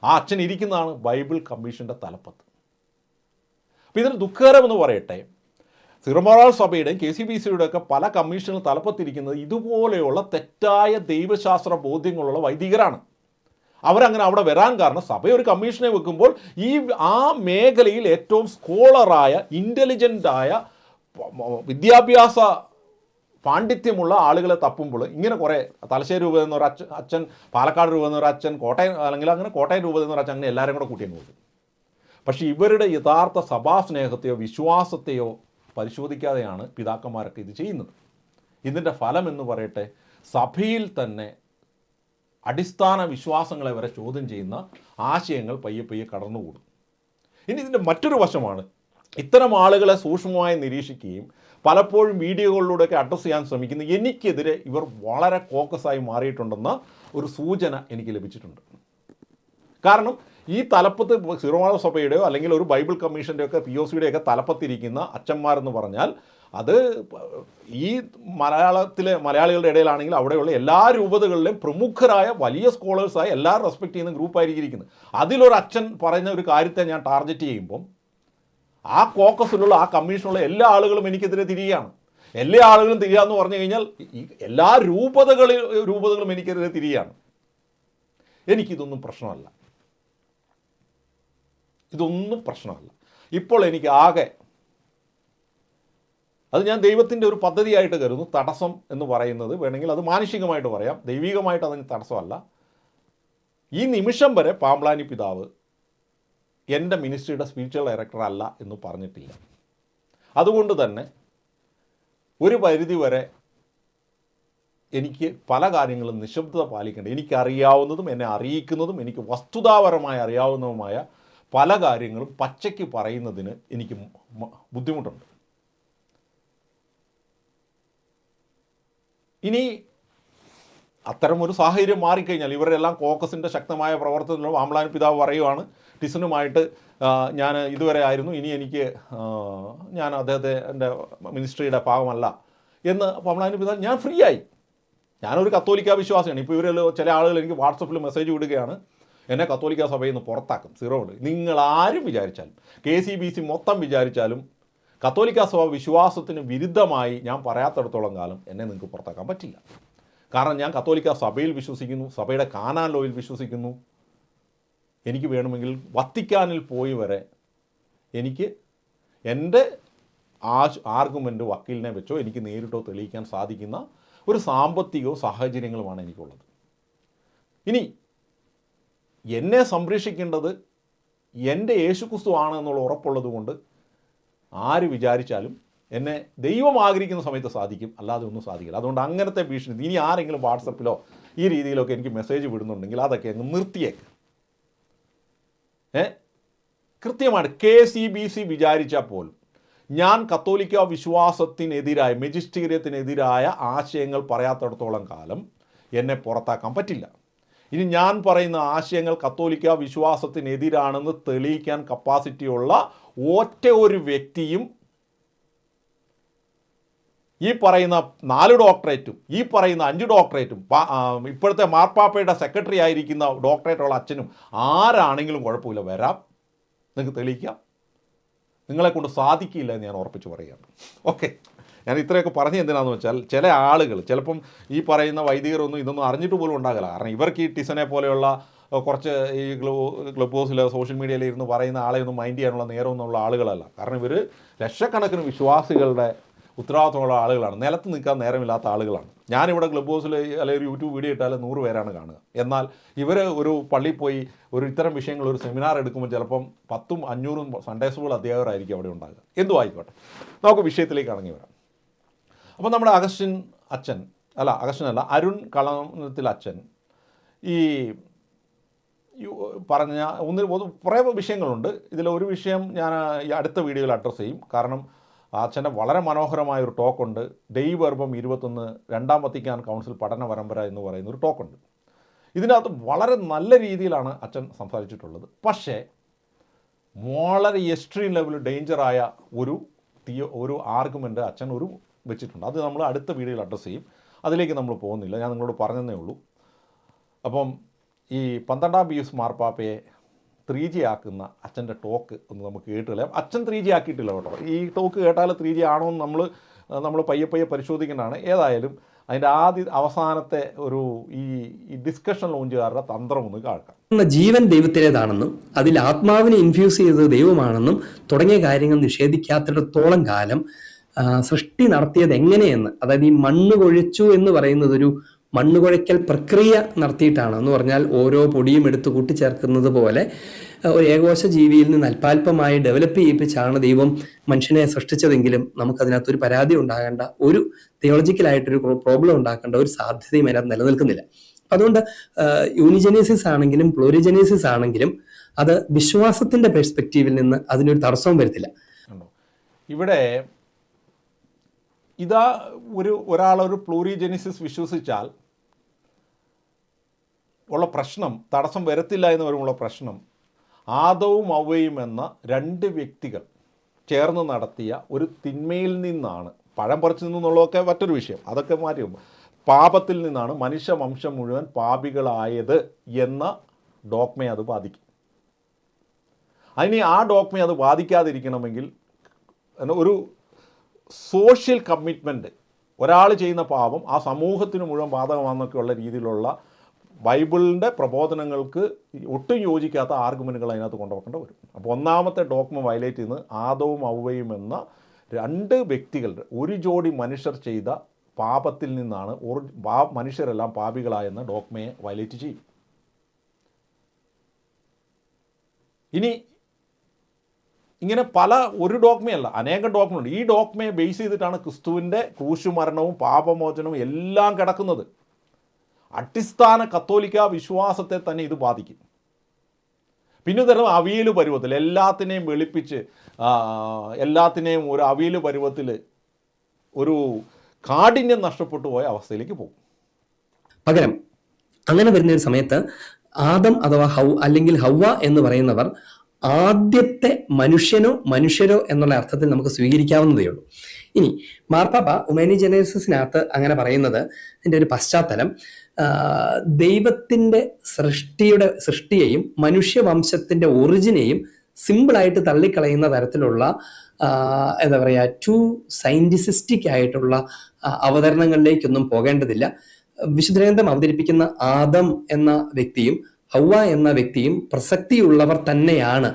ആ അച്ഛൻ ഇരിക്കുന്നതാണ് ബൈബിൾ കമ്മീഷൻ്റെ തലപ്പത്ത്. അപ്പോൾ ഇതിന് ദുഃഖകരമെന്ന് പറയട്ടെ, സീറോ മലബാർ സഭയുടെയും KCBCയുടെ ഒക്കെ പല കമ്മീഷനുകൾ തലപ്പത്തിരിക്കുന്നത് ഇതുപോലെയുള്ള തെറ്റായ ദൈവശാസ്ത്ര ബോധ്യങ്ങളുള്ള വൈദികരാണ്. അവരങ്ങനെ അവിടെ വരാൻ കാരണം സഭ ഒരു കമ്മീഷനെ വെക്കുമ്പോൾ ആ മേഖലയിൽ ഏറ്റവും സ്കോളറായ, ഇൻ്റലിജൻ്റായ, വിദ്യാഭ്യാസ പാണ്ഡിത്യമുള്ള ആളുകളെ തപ്പുമ്പോൾ ഇങ്ങനെ കുറേ തലശ്ശേരി രൂപ എന്നൊരു അച്ഛൻ, പാലക്കാട് രൂപ എന്നൊരു അച്ഛൻ, കോട്ടയം അല്ലെങ്കിൽ അങ്ങനെ കോട്ടയം രൂപ എന്നൊരു അച്ഛൻ, അങ്ങനെ എല്ലാവരും കൂടെ കൂട്ടിയങ്ങ് പോകും. പക്ഷേ ഇവരുടെ യഥാർത്ഥ സഭാസ്നേഹത്തെയോ വിശ്വാസത്തെയോ പരിശോധിക്കാതെയാണ് പിതാക്കന്മാരൊക്കെ ഇത് ചെയ്യുന്നത്. ഇതിൻ്റെ ഫലം എന്ന് പറയട്ടെ, സഭയിൽ തന്നെ അടിസ്ഥാന വിശ്വാസങ്ങളെ വരെ ചോദ്യം ചെയ്യുന്ന ആശയങ്ങൾ പയ്യെ പയ്യെ കടന്നുകൂടും. ഇനി ഇതിൻ്റെ മറ്റൊരു വശമാണ്, ഇത്തരം ആളുകളെ സൂക്ഷ്മമായി നിരീക്ഷിക്കുകയും പലപ്പോഴും വീഡിയോകളിലൂടെയൊക്കെ അഡ്രസ്സ് ചെയ്യാൻ ശ്രമിക്കുന്ന എനിക്കെതിരെ ഇവർ വളരെ ഫോക്കസായി മാറിയിട്ടുണ്ടെന്ന ഒരു സൂചന എനിക്ക് ലഭിച്ചിട്ടുണ്ട്. കാരണം ഈ തലപ്പത്ത് സീറോ മലബാർ സഭയുടെയോ അല്ലെങ്കിൽ ഒരു ബൈബിൾ കമ്മീഷൻ്റെയൊക്കെ POCയുടെയൊക്കെ തലപ്പത്തിരിക്കുന്ന അച്ഛന്മാരെന്ന് പറഞ്ഞാൽ അത് ഈ മലയാളികളുടെ ഇടയിലാണെങ്കിൽ അവിടെയുള്ള എല്ലാ രൂപതകളിലെയും പ്രമുഖരായ വലിയ സ്കോളേഴ്സായി എല്ലാവരും റെസ്പെക്ട് ചെയ്യുന്ന ഗ്രൂപ്പായിരിക്കുന്നത്. അതിലൊരു അച്ഛൻ പറയുന്ന ഒരു കാര്യത്തെ ഞാൻ ടാർഗറ്റ് ചെയ്യുമ്പം ആ കോക്കസിലുള്ള ആ കമ്മീഷനുള്ള എല്ലാ ആളുകളും എനിക്കെതിരെ തിരിയുകയാണ്. എല്ലാ ആളുകളും തിരിയാന്ന് പറഞ്ഞു കഴിഞ്ഞാൽ എല്ലാ രൂപതകളും എനിക്കെതിരെ തിരിയുകയാണ്. എനിക്കിതൊന്നും പ്രശ്നമല്ല, ഇതൊന്നും പ്രശ്നമല്ല. ഇപ്പോൾ എനിക്ക് ആകെ, അത് ഞാൻ ദൈവത്തിൻ്റെ ഒരു പദ്ധതിയായിട്ട് കരുതുന്നു. തടസ്സം എന്ന് പറയുന്നത് വേണമെങ്കിൽ അത് മാനുഷികമായിട്ട് പറയാം, ദൈവികമായിട്ട് അതിന് തടസ്സമല്ല. ഈ നിമിഷം വരെ പാമ്പ്ലാനി പിതാവ് എൻ്റെ മിനിസ്ട്രിയുടെ സ്പിരിച്വൽ ഡയറക്ടർ അല്ല എന്ന് പറഞ്ഞിട്ടില്ല. അതുകൊണ്ട് തന്നെ ഒരു പരിധി വരെ എനിക്ക് പല കാര്യങ്ങളും നിശബ്ദത പാലിക്കേണ്ടത്, എനിക്കറിയാവുന്നതും എന്നെ അറിയിക്കുന്നതും എനിക്ക് വസ്തുതാപരമായി അറിയാവുന്നതുമായ പല കാര്യങ്ങളും പച്ചയ്ക്ക് പറയുന്നതിന് എനിക്ക് ബുദ്ധിമുട്ടുണ്ട്. ഇനി അത്തരമൊരു സാഹചര്യം മാറിക്കഴിഞ്ഞാൽ ഇവരെല്ലാം കോക്കസിൻ്റെ ശക്തമായ പ്രവർത്തനത്തിലുള്ള പാമ്പ്ലാനി പിതാവ് പറയുവാണ്, ടിസനുമായിട്ട് ഞാൻ ഇതുവരെ ആയിരുന്നു, ഇനി ഞാൻ അദ്ദേഹത്തെ എൻ്റെ മിനിസ്ട്രിയുടെ ഭാഗമല്ല എന്ന് പാമ്പ്ലാനി പിതാവ്, ഞാൻ ഫ്രീ ആയി, ഞാനൊരു കത്തോലിക്ക വിശ്വാസിയാണ്. ഇപ്പോൾ ഇവരിൽ ചില ആളുകൾ എനിക്ക് വാട്സപ്പിൽ മെസ്സേജ് വിടുകയാണ്, എന്നെ കത്തോലിക്ക സഭയിൽ നിന്ന് പുറത്താക്കും, സീറോ ഉണ്ട്. നിങ്ങളാരും വിചാരിച്ചാലും, KCBC മൊത്തം വിചാരിച്ചാലും കത്തോലിക്ക സഭ വിശ്വാസത്തിന് വിരുദ്ധമായി ഞാൻ പറയാത്തിടത്തോളം കാലം എന്നെ നിങ്ങൾക്ക് പുറത്താക്കാൻ പറ്റില്ല. കാരണം ഞാൻ കത്തോലിക്ക സഭയിൽ വിശ്വസിക്കുന്നു, സഭയുടെ കാനാൻ ലോയിൽ വിശ്വസിക്കുന്നു. എനിക്ക് വേണമെങ്കിൽ വത്തിക്കാനിൽ പോയി വരെ എനിക്ക് എൻ്റെ ആർഗ്യുമെൻ്റ് വക്കീലിനെ വെച്ചോ എനിക്ക് നേരിട്ടോ തെളിയിക്കാൻ സാധിക്കുന്ന ഒരു സാമ്പത്തികവും സാഹചര്യങ്ങളുമാണ് എനിക്കുള്ളത്. ഇനി എന്നെ സംരക്ഷിക്കേണ്ടത് എൻ്റെ യേശുക്രിസ്തു ആണ് എന്നുള്ള ഉറപ്പുള്ളത് കൊണ്ട് ആര് വിചാരിച്ചാലും എന്നെ ദൈവം ആഗ്രഹിക്കുന്ന സമയത്ത് സാധിക്കും, അല്ലാതെ ഒന്നും സാധിക്കില്ല. അതുകൊണ്ട് അങ്ങനത്തെ ഭീഷണി ഇനി ആരെങ്കിലും വാട്സപ്പിലോ ഈ രീതിയിലൊക്കെ എനിക്ക് മെസ്സേജ് വിടുന്നുണ്ടെങ്കിൽ അതൊക്കെ അങ്ങ് നിർത്തിയേക്ക്. കൃത്യമായിട്ട് KCBC വിചാരിച്ചാൽ പോലും ഞാൻ കത്തോലിക്ക വിശ്വാസത്തിനെതിരായ, മെജിസ്റ്റീരിയത്തിനെതിരായ ആശയങ്ങൾ പറയാത്തിടത്തോളം കാലം എന്നെ പുറത്താക്കാൻ പറ്റില്ല. ഇനി ഞാൻ പറയുന്ന ആശയങ്ങൾ കത്തോലിക്ക വിശ്വാസത്തിനെതിരാണെന്ന് തെളിയിക്കാൻ കപ്പാസിറ്റിയുള്ള ഒറ്റ ഒരു വ്യക്തിയും ഈ പറയുന്ന 4 ഡോക്ടറേറ്റും ഈ പറയുന്ന 5 ഡോക്ടറേറ്റും ഇപ്പോഴത്തെ മാർപ്പാപ്പയുടെ സെക്രട്ടറി ആയിരിക്കുന്ന ഡോക്ടറേറ്റുള്ള അച്ഛനും ആരാണെങ്കിലും കുഴപ്പമില്ല, വരാം, നിങ്ങൾക്ക് തെളിയിക്കാം. നിങ്ങളെക്കൊണ്ട് സാധിക്കില്ല എന്ന് ഞാൻ ഉറപ്പിച്ച് പറയുകയാണ്. ഓക്കെ, ഞാൻ ഇത്രയൊക്കെ പറഞ്ഞ് എന്തിനാണെന്ന് വെച്ചാൽ ചില ആളുകൾ ചിലപ്പം ഈ പറയുന്ന വൈദികരൊന്നും ഇതൊന്നും അറിഞ്ഞിട്ട് പോലും ഉണ്ടാകില്ല. കാരണം ഇവർക്ക് ഈ ടിസനെ പോലെയുള്ള കുറച്ച് ഈ ക്ലബ് ഹൗസിൽ സോഷ്യൽ മീഡിയയിൽ ഇരുന്ന് പറയുന്ന ആളെ ഒന്നും മൈൻഡ് ചെയ്യാനുള്ള നേരമൊന്നുള്ള ആളുകളല്ല. കാരണം ഇവർ ലക്ഷക്കണക്കിന് വിശ്വാസികളുടെ ഉത്തരവാദിത്തമുള്ള ആളുകളാണ്, നിലത്ത് നിൽക്കാൻ നേരമില്ലാത്ത ആളുകളാണ്. ഞാനിവിടെ ക്ലബ് ഹൗസിൽ അല്ലെങ്കിൽ ഒരു യൂട്യൂബ് വീഡിയോ ഇട്ടാൽ 100 പേരാണ് കാണുക. എന്നാൽ ഇവർ ഒരു പള്ളിയിൽ പോയി ഒരു ഇത്തരം വിഷയങ്ങൾ ഒരു സെമിനാർ എടുക്കുമ്പോൾ ചിലപ്പം 10ഉം 500ഉം സൺഡേ സ്കൂൾ അധ്യാപകരായിരിക്കും അവിടെ ഉണ്ടാകുക. എന്തും ആയിക്കോട്ടെ, നമുക്ക് വിഷയത്തിലേക്ക് ഇറങ്ങി വരാം. അപ്പോൾ നമ്മുടെ അരുൺ കളത്തിൽ അച്ഛൻ ഈ പറഞ്ഞ കുറേ വിഷയങ്ങളുണ്ട്. ഇതിലൊരു വിഷയം ഞാൻ ഈ അടുത്ത വീഡിയോയിൽ അഡ്രസ്സ് ചെയ്യും. കാരണം അച്ഛൻ്റെ വളരെ മനോഹരമായ ഒരു ടോക്കുണ്ട്. ദൈവഗർഭം 21 രണ്ടാം വത്തിക്കാൻ കൗൺസിൽ പഠന പരമ്പര എന്ന് പറയുന്ന ഒരു ടോക്കുണ്ട്. ഇതിനകത്ത് വളരെ നല്ല രീതിയിലാണ് അച്ഛൻ സംസാരിച്ചിട്ടുള്ളത്. പക്ഷേ വളരെ എക്സ്ട്രീം ലെവൽ ഡേഞ്ചറായ ഒരു ആർഗ്യുമെൻ്റ് അച്ഛൻ വെച്ചിട്ടുണ്ട്. അത് നമ്മൾ അടുത്ത വീഡിയോയിൽ അഡ്രസ്സ് ചെയ്യും. അതിലേക്ക് നമ്മൾ പോകുന്നില്ല, ഞാൻ നിങ്ങളോട് പറഞ്ഞതേ ഉള്ളൂ. അപ്പം ഈ 12ാം പീയൂസ് മാർപ്പാപ്പയെ 3G ആക്കുന്ന അച്ഛൻ്റെ ടോക്ക് ഒന്ന് നമുക്ക് കേട്ടുകളയാം. അച്ഛൻ 3G ആക്കിയിട്ടില്ല കേട്ടോ. ഈ ടോക്ക് കേട്ടാൽ 3G ആണോ എന്ന് നമ്മൾ പയ്യെ പരിശോധിക്കേണ്ടതാണ്. ഏതായാലും അതിൻ്റെ അവസാനത്തെ ഈ ഡിസ്കഷൻ ലോഞ്ചുകാരുടെ തന്ത്രം ഒന്ന് കേൾക്കാം. ജീവൻ ദൈവത്തിലേതാണെന്നും അതിൽ ആത്മാവിനെ ഇൻഫ്യൂസ് ചെയ്തത് ദൈവമാണെന്നും തുടങ്ങിയ കാര്യങ്ങൾ നിഷേധിക്കാത്തിടത്തോളം കാലം സൃഷ്ടി നടത്തിയത് എങ്ങനെയെന്ന്, അതായത് ഈ മണ്ണ് കൊഴിച്ചു എന്ന് പറയുന്നത് ഒരു മണ്ണുകുഴയ്ക്കൽ പ്രക്രിയ നടത്തിയിട്ടാണ് എന്ന് പറഞ്ഞാൽ ഓരോ പൊടിയും എടുത്ത് കൂട്ടിച്ചേർക്കുന്നത് പോലെ ഒരു ഏകോശ ജീവിയിൽ നിന്ന് അല്പാൽപമായി ഡെവലപ്പ് ചെയ്യിപ്പിച്ചാണ് ദൈവം മനുഷ്യനെ സൃഷ്ടിച്ചതെങ്കിലും നമുക്കതിനകത്തൊരു പരാതി ഉണ്ടാകേണ്ട, ഒരു തിയോളജിക്കലായിട്ടൊരു പ്രോബ്ലം ഉണ്ടാക്കേണ്ട ഒരു സാധ്യതയും അതിനകത്ത് നിലനിൽക്കുന്നില്ല. അതുകൊണ്ട് യൂണിജനീസിസ് ആണെങ്കിലും പ്ലൂരിജനീസിസ് ആണെങ്കിലും അത് വിശ്വാസത്തിന്റെ പെർസ്പെക്റ്റീവിൽ നിന്ന് അതിനൊരു തടസ്സവും വരുത്തില്ല. ഇവിടെ ഒരാളൊരു പ്ലൂറിജെനിസിസ് വിശ്വസിച്ചാൽ ഉള്ള പ്രശ്നം, തടസ്സം വരത്തില്ല എന്ന് വരുമുള്ള പ്രശ്നം, ആദവും ഹവ്വയും എന്ന 2 വ്യക്തികൾ ചേർന്ന് നടത്തിയ ഒരു തിന്മയിൽ നിന്നാണ്, പഴം പറിച്ചു നിന്നുള്ളതൊക്കെ മറ്റൊരു വിഷയം, അതൊക്കെ മാറ്റി, പാപത്തിൽ നിന്നാണ് മനുഷ്യവംശം മുഴുവൻ പാപികളായത് എന്ന ഡോക്മയെ അത് ബാധിക്കും. അതിന് ആ ഡോക്മയെ അത് ബാധിക്കാതിരിക്കണമെങ്കിൽ ഒരു സോഷ്യൽ കമ്മിറ്റ്മെൻറ്റ്, ഒരാൾ ചെയ്യുന്ന പാപം ആ സമൂഹത്തിന് മുഴുവൻ ബാധകമാണെന്നൊക്കെയുള്ള രീതിയിലുള്ള ബൈബിളിൻ്റെ പ്രബോധനങ്ങൾക്ക് ഒട്ടും യോജിക്കാത്ത ആർഗ്യുമെൻറ്റുകൾ അതിനകത്ത് കൊണ്ടുവെക്കേണ്ടി വരും. അപ്പോൾ ഒന്നാമത്തെ ഡോക്മ വയലേറ്റ് ചെയ്യുന്നത് ആദവും ഹവ്വയും എന്ന 2 വ്യക്തികളുടെ, ഒരു ജോഡി മനുഷ്യർ ചെയ്ത പാപത്തിൽ നിന്നാണ് മനുഷ്യരെല്ലാം പാപികളായെന്ന ഡോക്മയെ വയലേറ്റ് ചെയ്യും. ഇനി ഇങ്ങനെ ഒരു ഡോക്മയല്ല, അനേകം ഡോക്മയുണ്ട്. ഈ ഡോക്മയെ ബേസ് ചെയ്തിട്ടാണ് ക്രിസ്തുവിൻ്റെ ക്രൂശുമരണവും പാപമോചനവും എല്ലാം കിടക്കുന്നത്. അടിസ്ഥാന കത്തോലിക്ക വിശ്വാസത്തെ തന്നെ ഇത് ബാധിക്കും. പിന്നെ തരം അവിയൽ പരുവത്തിൽ എല്ലാത്തിനെയും വെളുപ്പിച്ച് എല്ലാത്തിനെയും ഒരു അവിയൽ പരുവത്തിൽ ഒരു കാഠിന്യം നഷ്ടപ്പെട്ടു പോയ അവസ്ഥയിലേക്ക് പോകും. പകരം അങ്ങനെ വരുന്ന ഒരു സമയത്ത് ആദം അഥവാ ഹവ്വ എന്ന് പറയുന്നവർ ആദ്യത്തെ മനുഷ്യരോ എന്നുള്ള അർത്ഥത്തിൽ നമുക്ക് സ്വീകരിക്കാവുന്നതേ ഉള്ളൂ. ഇനി മാർപ്പാപ്പ ഉമാനി ജനേസിസിനകത്ത് അങ്ങനെ പറയുന്നത് ഇതിൻ്റെ ഒരു പശ്ചാത്തലം ദൈവത്തിൻ്റെ സൃഷ്ടിയെയും മനുഷ്യവംശത്തിൻ്റെ ഒറിജിനെയും സിമ്പിളായിട്ട് തള്ളിക്കളയുന്ന തരത്തിലുള്ള എന്താ പറയുക, ടു സയൻറ്റിസിസ്റ്റിക് ആയിട്ടുള്ള അവതരണങ്ങളിലേക്കൊന്നും പോകേണ്ടതില്ല. വിശുദ്ധ ഗ്രന്ഥം അവതരിപ്പിക്കുന്ന ആദം എന്ന വ്യക്തിയും ഹവ്വ എന്ന വ്യക്തിയും പ്രസക്തിയുള്ളവർ തന്നെയാണ്.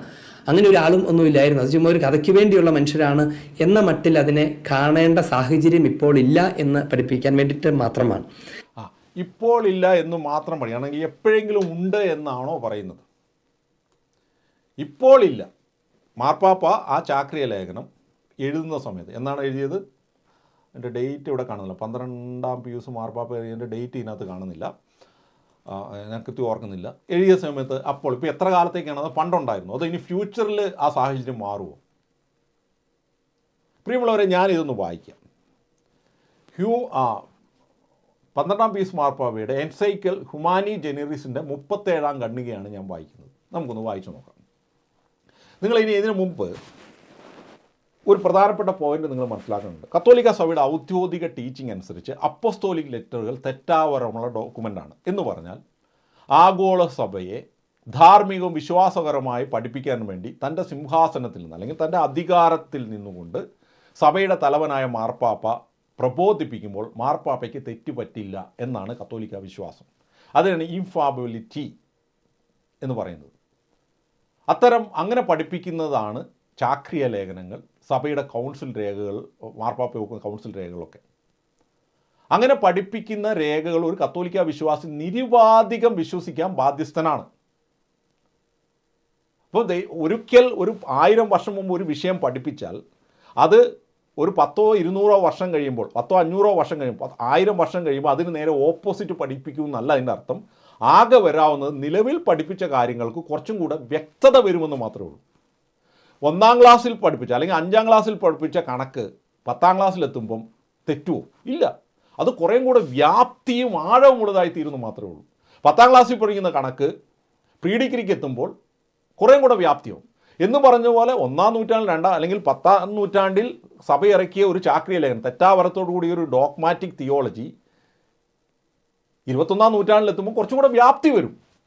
അങ്ങനെ ഒരാളും ഒന്നുമില്ലായിരുന്നു, അത് ചുമ്മാ ഒരു കഥയ്ക്ക് വേണ്ടിയുള്ള മനുഷ്യരാണ് എന്ന മട്ടിൽ അതിനെ കാണേണ്ട സാഹചര്യം ഇപ്പോൾ ഇല്ല എന്ന് പഠിപ്പിക്കാൻ വേണ്ടിയിട്ട് മാത്രമാണ്. ഇപ്പോൾ ഇല്ല എന്ന് മാത്രം പറയുകയാണെങ്കിൽ എപ്പോഴെങ്കിലും ഉണ്ട് എന്നാണോ പറയുന്നത്? ഇപ്പോൾ ഇല്ല. മാർപ്പാപ്പ ആ ചാക്രിയ ലേഖനം എഴുതുന്ന സമയത്ത് എന്നാണ് എഴുതിയത്? എൻ്റെ ഡേറ്റ് ഇവിടെ കാണുന്നില്ല. 12ാം പീയൂസ് മാർപ്പാപ്പ എഴുതിയതിൻ്റെ ഡേറ്റ് ഇതിനകത്ത് കാണുന്നില്ല, ഞാൻ കൃത്യം ഓർക്കുന്നില്ല. എഴുതിയ സമയത്ത് അപ്പോൾ ഇപ്പോൾ എത്ര കാലത്തേക്കാണ് അത് പണ്ടുണ്ടായിരുന്നു, അതോ ഇനി ഫ്യൂച്ചറിൽ ആ സാഹചര്യം മാറുമോ? പ്രിയമുള്ളവരെ, ഞാനിതൊന്ന് വായിക്കാം. 12ാം പീയൂസ് മാർപ്പാപ്പയുടെ എൻസൈക്കിൾ ഹ്യൂമാനി ജെനറിസിൻ്റെ 37ാം ഖണ്ഡികയാണ് ഞാൻ വായിക്കുന്നത്. നമുക്കൊന്ന് വായിച്ചു നോക്കാം. നിങ്ങൾ ഇനി ഇതിനു മുമ്പ് ഒരു പ്രധാനപ്പെട്ട പോയിന്റ് നിങ്ങൾ മനസ്സിലാക്കുന്നുണ്ട്. കത്തോലിക്ക സഭയുടെ ഔദ്യോഗിക ടീച്ചിങ് അനുസരിച്ച് അപ്പോസ്തോലിക് ലെറ്ററുകൾ തെറ്റാവരമുള്ള ഡോക്യുമെൻ്റാണ് എന്ന് പറഞ്ഞാൽ ആഗോള സഭയെ ധാർമ്മികവും വിശ്വാസപരമായി പഠിപ്പിക്കാൻ വേണ്ടി തൻ്റെ സിംഹാസനത്തിൽ നിന്ന് അല്ലെങ്കിൽ തൻ്റെ അധികാരത്തിൽ നിന്നുകൊണ്ട് സഭയുടെ തലവനായ മാർപ്പാപ്പ പ്രബോധിപ്പിക്കുമ്പോൾ മാർപ്പാപ്പയ്ക്ക് തെറ്റുപറ്റില്ല എന്നാണ് കത്തോലിക്ക വിശ്വാസം. അതിനാണ് ഇൻഫാബിലിറ്റി എന്ന് പറയുന്നത്. അങ്ങനെ പഠിപ്പിക്കുന്നതാണ് ചാക്രിയ ലേഖനങ്ങൾ, സഭയുടെ കൗൺസിൽ രേഖകൾ, മാർപ്പാപ്പ വെക്കുന്ന കൗൺസിൽ രേഖകളൊക്കെ. അങ്ങനെ പഠിപ്പിക്കുന്ന രേഖകൾ ഒരു കത്തോലിക്ക വിശ്വാസി നിരുപാധികം വിശ്വസിക്കാൻ ബാധ്യസ്ഥനാണ്. അപ്പോൾ ഒരിക്കൽ ഒരു 1000 വർഷം മുമ്പ് ഒരു വിഷയം പഠിപ്പിച്ചാൽ അത് ഒരു 100-200 വർഷം കഴിയുമ്പോൾ, 100-500 വർഷം കഴിയുമ്പോൾ, 1000 വർഷം കഴിയുമ്പോൾ അതിന് നേരെ ഓപ്പോസിറ്റ് പഠിപ്പിക്കുമെന്നല്ല അതിൻ്റെ അർത്ഥം. ആകെ വരാവുന്നത് നിലവിൽ പഠിപ്പിച്ച കാര്യങ്ങൾക്ക് കുറച്ചും കൂടെ വ്യക്തത വരുമെന്ന് മാത്രമേ ഉള്ളൂ. 1ാം ക്ലാസ്സിൽ പഠിപ്പിച്ച അല്ലെങ്കിൽ 5ാം ക്ലാസ്സിൽ പഠിപ്പിച്ച കണക്ക് 10ാം ക്ലാസ്സിലെത്തുമ്പം തെറ്റുമോ? ഇല്ല, അത് കുറേയും കൂടെ വ്യാപ്തിയും ആഴമുള്ളതായി തീരുന്നു മാത്രമേ ഉള്ളൂ. 10ാം ക്ലാസ്സിൽ പഠിക്കുന്ന കണക്ക് പ്രീ ഡിഗ്രിക്ക് എത്തുമ്പോൾ കുറേയും കൂടെ വ്യാപ്തിയാവും. എന്ന് പറഞ്ഞ പോലെ 1ാം നൂറ്റാണ്ടിൽ 2ാം അല്ലെങ്കിൽ 10ാം നൂറ്റാണ്ടിൽ സഭ ഇറക്കിയ ഒരു ചാക്രിക ലേഖനം, തെറ്റാവരത്തോടു കൂടി ഒരു ഡോഗ്മാറ്റിക് തിയോളജി 21ാം നൂറ്റാണ്ടിലെത്തുമ്പോൾ കുറച്ചും കൂടെ വ്യാപ്തി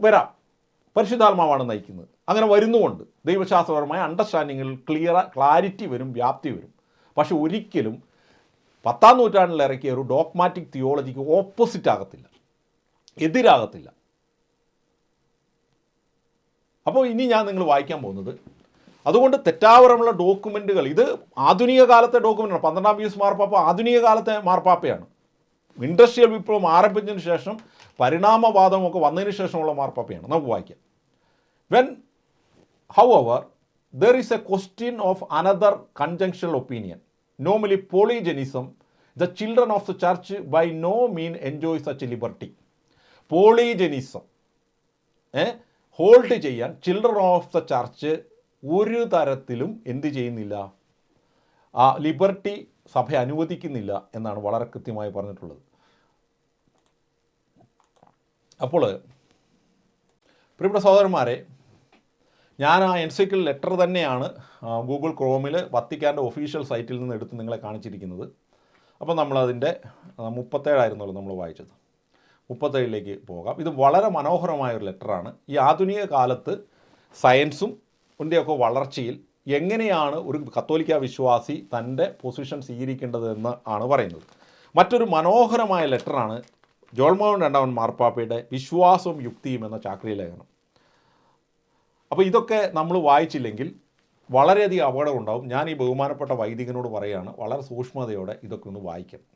വരാം. പരിശുദ്ധാത്മാവാണ് നയിക്കുന്നത്. അങ്ങനെ വരുന്നുകൊണ്ട് ദൈവശാസ്ത്രപരമായ അണ്ടർസ്റ്റാൻഡിങ്ങിൽ ക്ലാരിറ്റി വരും, വ്യാപ്തി വരും. പക്ഷെ ഒരിക്കലും 10ാം നൂറ്റാണ്ടിൽ ഇറക്കിയ ഒരു ഡോഗ്മാറ്റിക് തിയോളജിക്ക് ഓപ്പോസിറ്റ് ആകത്തില്ല, എതിരാകത്തില്ല. അപ്പോൾ ഇനി ഞാൻ നിങ്ങൾ വായിക്കാൻ പോകുന്നത്, അതുകൊണ്ട് തെറ്റാവരമുള്ള ഡോക്യുമെൻറ്റുകൾ, ഇത് ആധുനിക കാലത്തെ ഡോക്യുമെൻ്റാണ്. 12ാം പീയൂസ് മാർപ്പാപ്പ ആധുനിക കാലത്തെ മാർപ്പാപ്പയാണ്. ഇൻഡസ്ട്രിയൽ വിപ്ലവം ആരംഭിച്ചതിന് ശേഷം പരിണാമവാദമൊക്കെ വന്നതിന് ശേഷമുള്ള മാർപ്പാപ്പയാണ്. നമുക്ക് വായിക്കാം. When however there is a question of another conjunctional opinion, normally polygenism, the children of the church by no means enjoy such a liberty. Polygenism hold ചെയ്യാൻ ചിൽഡ്രൻ ഓഫ് ദ ചർച്ച് ഒരു തരത്തിലും എന്ത് ചെയ്യുന്നില്ല, ആ ലിബർട്ടി സഭ അനുവദിക്കുന്നില്ല എന്നാണ് വളരെ കൃത്യമായി പറഞ്ഞിട്ടുള്ളത്. അപ്പോൾ പ്രിയപ്പെട്ട സഹോദരന്മാരെ, ഞാൻ ആ എൻസൈക്കിൾ ലെറ്റർ തന്നെയാണ് ഗൂഗിൾ ക്രോമിൽ വത്തിക്കാൻ്റെ ഒഫീഷ്യൽ സൈറ്റിൽ നിന്ന് എടുത്ത് നിങ്ങളെ കാണിച്ചിരിക്കുന്നത്. അപ്പോൾ നമ്മളതിൻ്റെ 37 ആയിരുന്നല്ലോ നമ്മൾ വായിച്ചത്. 37ലേക്ക് പോകാം. ഇത് വളരെ മനോഹരമായൊരു ലെറ്ററാണ്. ഈ ആധുനിക കാലത്ത് സയൻസും ഒക്കെ വളർച്ചയിൽ എങ്ങനെയാണ് ഒരു കത്തോലിക്ക വിശ്വാസി തൻ്റെ പൊസിഷൻ സ്വീകരിക്കേണ്ടതെന്ന് ആണ് പറയുന്നത്. മറ്റൊരു മനോഹരമായ ലെറ്ററാണ് ജോൺ പൗൽ II മാർപ്പാപ്പയുടെ വിശ്വാസവും യുക്തിയും എന്ന ചാക്രിക ലേഖനം. അപ്പോൾ ഇതൊക്കെ നമ്മൾ വായിച്ചില്ലെങ്കിൽ വളരെയധികം അപകടം ഉണ്ടാവും. ഞാൻ ഈ ബഹുമാനപ്പെട്ട വൈദികനോട് പറയുകയാണ്, വളരെ സൂക്ഷ്മതയോടെ ഇതൊക്കെ ഒന്ന് വായിക്കണം.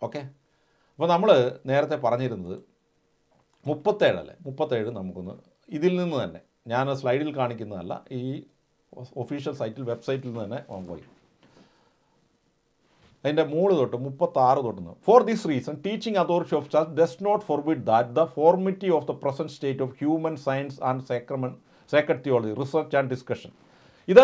ഓക്കെ. അപ്പോൾ നമ്മൾ നേരത്തെ പറഞ്ഞിരുന്നത് 37 അല്ലേ, 37 നമുക്കൊന്ന് ഇതിൽ നിന്ന് തന്നെ, ഞാൻ സ്ലൈഡിൽ കാണിക്കുന്നതല്ല, ഈ ഒഫീഷ്യൽ സൈറ്റിൽ വെബ്സൈറ്റിൽ നിന്ന് തന്നെ പോയി അതിൻ്റെ 3 തൊട്ട് 36 തൊട്ടുന്ന്. For this reason teaching authority of church does not forbid that the formity of the present state of human science and sacred theology research and discussion. ഇത്